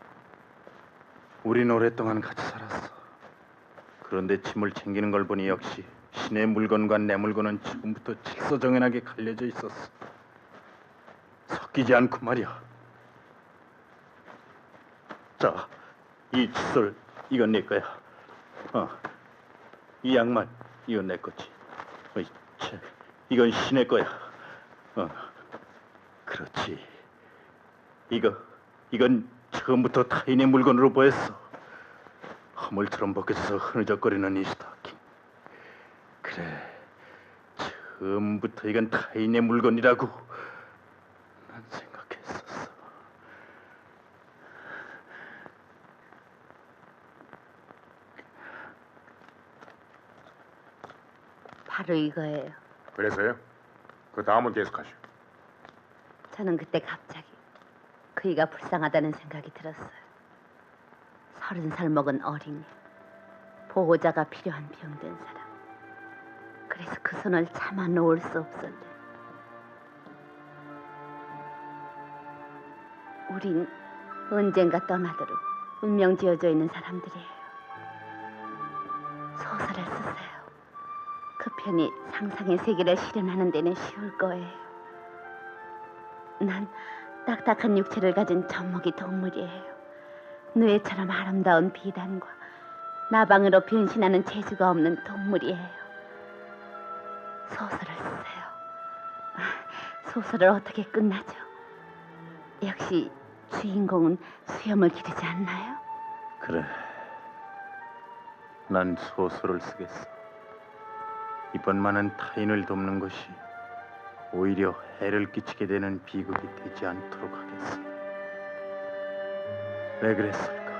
우린 오랫동안 같이 살았어. 그런데 짐을 챙기는 걸 보니 역시 신의 물건과 내 물건은 지금부터 질서정연하게 갈려져 있었어. 섞이지 않고 말이야. 자, 이 칫솔 이건 내 거야. 이 양말 이건 내 거지. 이건 신의 거야. 그렇지. 이건 처음부터 타인의 물건으로 보였어. 허물처럼 벗겨져서 흐느적거리는 이 스타킹. 그래, 처음부터 이건 타인의 물건이라고 난 생각했었어. 바로 이거예요. 그래서요? 그 다음은 계속하시오. 저는 그때 갑자기 그이가 불쌍하다는 생각이 들었어요. 30살 먹은 어린이, 보호자가 필요한 병든 사람. 그래서 그 손을 참아 놓을 수 없었는데 우린 언젠가 떠나도록 운명 지어져 있는 사람들이에요. 소설을 쓰세요. 그 편이 상상의 세계를 실현하는 데는 쉬울 거예요. 난 딱딱한 육체를 가진 젖먹이 동물이에요. 누에처럼 아름다운 비단과 나방으로 변신하는 재주가 없는 동물이에요. 소설을 쓰세요. 소설을 어떻게 끝나죠? 역시 주인공은 수염을 기르지 않나요? 그래, 난 소설을 쓰겠어. 이번만은 타인을 돕는 것이 오히려 해를 끼치게 되는 비극이 되지 않도록 하겠어. 왜 그랬을까?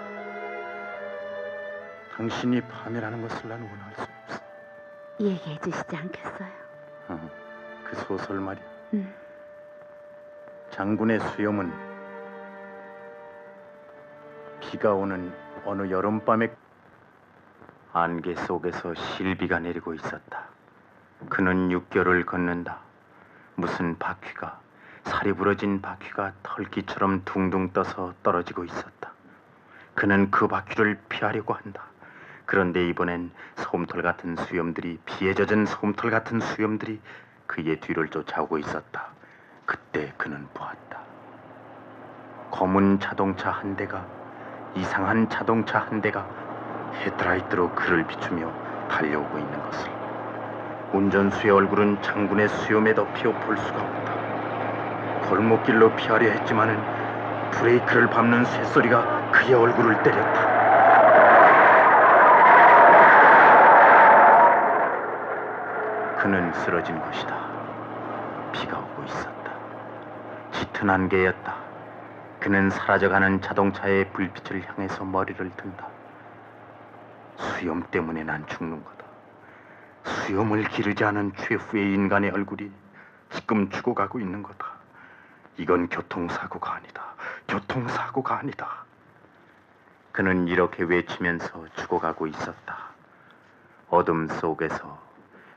당신이 파멸하는 것을 난 원할 수 없어. 얘기해 주시지 않겠어요? 그 소설 말이야. 장군의 수염은 비가 오는 어느 여름밤에 안개 속에서 실비가 내리고 있었다. 그는 6개월을 걷는다. 무슨 바퀴가, 살이 부러진 바퀴가 털기처럼 둥둥 떠서 떨어지고 있었다. 그는 그 바퀴를 피하려고 한다. 그런데 이번엔 솜털 같은 수염들이, 피에 젖은 솜털 같은 수염들이 그의 뒤를 쫓아오고 있었다. 그때 그는 보았다. 검은 자동차 한 대가, 이상한 자동차 한 대가 헤드라이트로 그를 비추며 달려오고 있는 것을. 운전수의 얼굴은 장군의 수염에 덮여 볼 수가 없다. 골목길로 피하려 했지만은 브레이크를 밟는 쇳소리가 그의 얼굴을 때렸다. 그는 쓰러진 것이다. 비가 오고 있었다. 짙은 안개였다. 그는 사라져가는 자동차의 불빛을 향해서 머리를 든다. 수염 때문에 난 죽는 거다. 수염을 기르지 않은 최후의 인간의 얼굴이 지금 죽어가고 있는 거다. 이건 교통사고가 아니다. 교통사고가 아니다. 그는 이렇게 외치면서 죽어가고 있었다. 어둠 속에서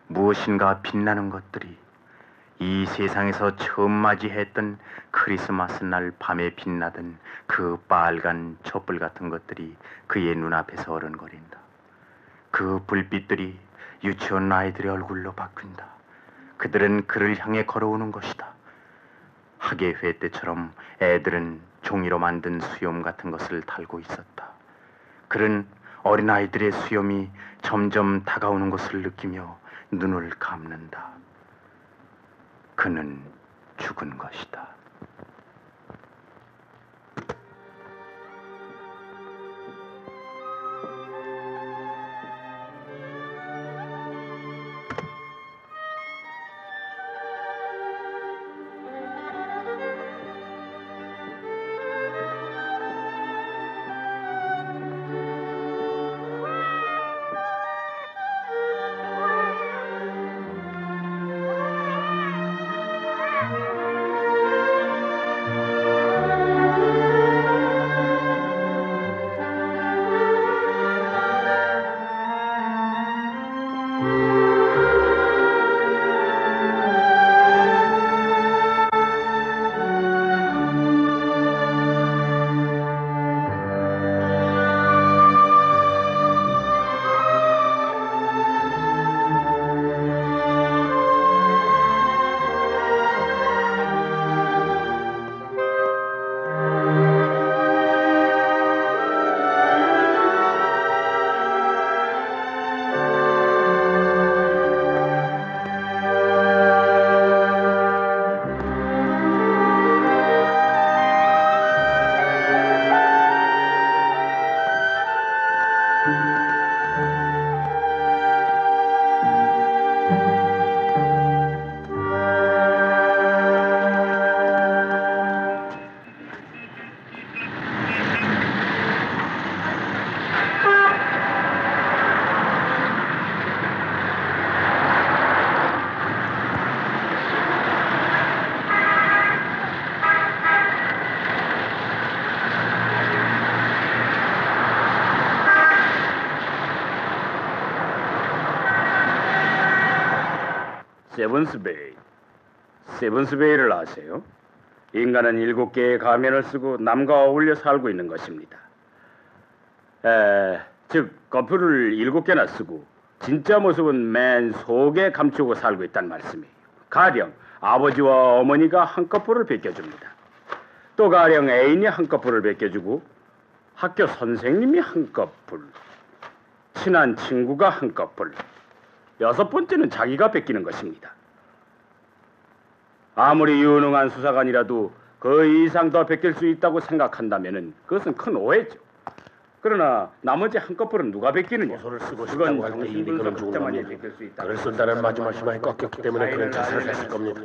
무엇인가 빛나는 것들이, 이 세상에서 처음 맞이했던 크리스마스 날 밤에 빛나던 그 빨간 촛불 같은 것들이 그의 눈앞에서 어른거린다. 그 불빛들이 유치원 아이들의 얼굴로 바뀐다. 그들은 그를 향해 걸어오는 것이다. 학예회 때처럼 애들은 종이로 만든 수염 같은 것을 달고 있었다. 그는 어린아이들의 수염이 점점 다가오는 것을 느끼며 눈을 감는다. 그는 죽은 것이다. 세븐스베이. 세븐스베이를 아세요? 인간은 7개의 가면을 쓰고 남과 어울려 살고 있는 것입니다. 즉 거풀을 7개나 쓰고 진짜 모습은 맨 속에 감추고 살고 있단 말씀이에요. 가령 아버지와 어머니가 한꺼풀을 벗겨줍니다. 또 가령 애인이 한꺼풀을 벗겨주고 학교 선생님이 한꺼풀, 친한 친구가 한꺼풀, 6번째는 자기가 벗기는 것입니다. 아무리 유능한 수사관이라도 그 이상 더 벗길 수 있다고 생각한다면 그것은 큰 오해죠. 그러나 나머지 한꺼풀은 누가 벗기느냐? 소설을 쓰고 싶다고 할 때 일이 그런 죽은 겁니다. 글을 쓴다는 마지막 희망이 꺾였기 때문에 그는 자살을 했을 겁니다.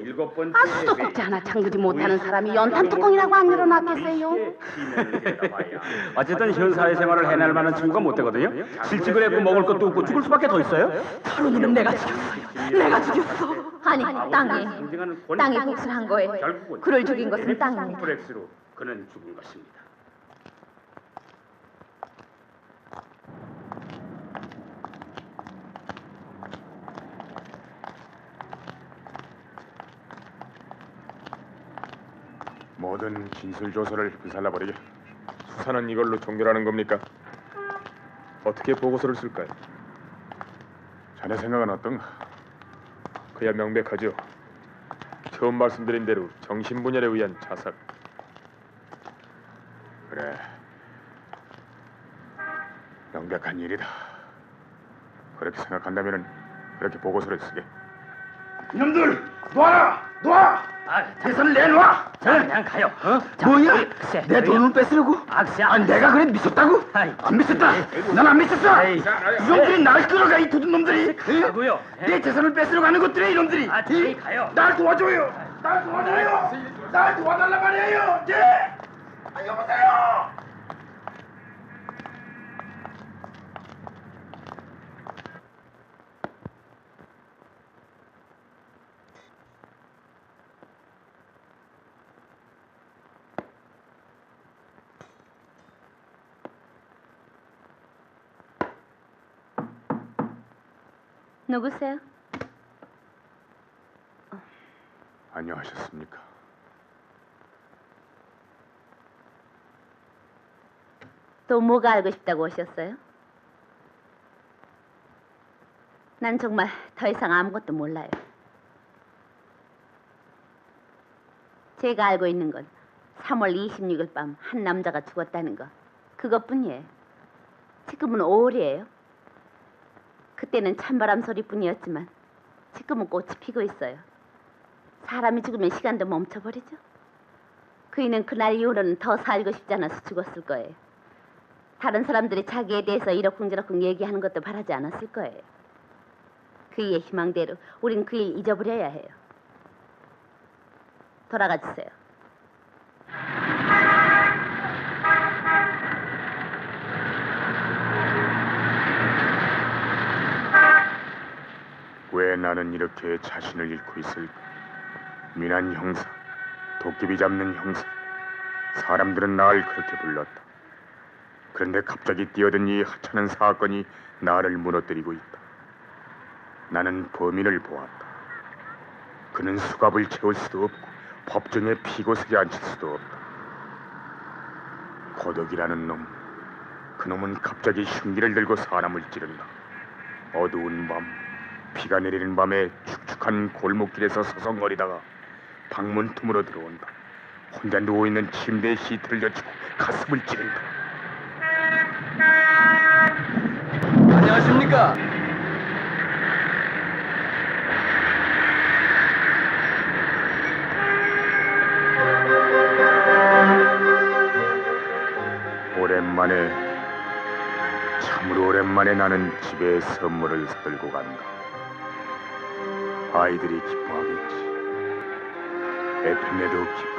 아, 수도꼭지 하나 잠그지 못하는 사람이 연탄 뚜껑이라고 안 열어놨겠어요? 어쨌든 현 사회생활을 해낼 만한 친구가 못 되거든요. 실직을 했고 먹을 것도 없고 죽을 수밖에 더 있어요. 철훈이는 내가 죽였어요. 내가 죽였어. 아니, 땅이 복수를 한 거에 그를 죽인 것은 땅입니다. 콤플렉스로 그는 죽은 것입니다. 모든 진술 조서를 불살라버리게. 수사는 이걸로 종결하는 겁니까? 어떻게 보고서를 쓸까요? 자네 생각은 어떤가? 그야 명백하죠. 처음 말씀드린 대로 정신분열에 의한 자살. 그래, 명백한 일이다. 그렇게 생각한다면은 그렇게 보고서를 쓰게. 이놈들 놔라! 놔! 대선을 내놔! 자, 그냥 가요. 뭐야? 내 돈을 뺏으려고? 내가 그래 미쳤다고? 안 미쳤다. 난 안 미쳤어. 이놈들이 날 끌어가, 이 도둑놈들이. 가고요. 내 재산을 뺏으려고 하는 것들이야, 이놈들이. 저리 가요. 날 도와줘요. 날 도와줘요. 날 도와달란 말이에요. 예. 여보세요. 누구세요? 안녕하셨습니까? 또 뭐가 알고 싶다고 오셨어요? 난 정말 더 이상 아무것도 몰라요. 제가 알고 있는 건 3월 26일 밤 한 남자가 죽었다는 거, 그것뿐이에요. 지금은 5월이에요. 그때는 찬바람 소리뿐이었지만 지금은 꽃이 피고 있어요. 사람이 죽으면 시간도 멈춰버리죠. 그이는 그날 이후로는 더 살고 싶지 않아서 죽었을 거예요. 다른 사람들이 자기에 대해서 이러쿵저러쿵 얘기하는 것도 바라지 않았을 거예요. 그이의 희망대로 우린 그 일 잊어버려야 해요. 돌아가 주세요. 왜 나는 이렇게 자신을 잃고 있을까? 민한 형사, 도깨비 잡는 형사. 사람들은 날 그렇게 불렀다. 그런데 갑자기 뛰어든 이 하찮은 사건이 나를 무너뜨리고 있다. 나는 범인을 보았다. 그는 수갑을 채울 수도 없고 법정에 피고석에 앉힐 수도 없다. 고독이라는 놈, 그놈은 갑자기 흉기를 들고 사람을 찌른다. 어두운 밤, 비가 내리는 밤에 축축한 골목길에서 서성거리다가 방문 틈으로 들어온다. 혼자 누워있는 침대에 시트를 젖히고 가슴을 찌른다. 안녕하십니까? 오랜만에, 참으로 오랜만에 나는 집에 선물을 들고 간다. 아이들이 기뻐하겠지. 에피네도 기뻐하겠지.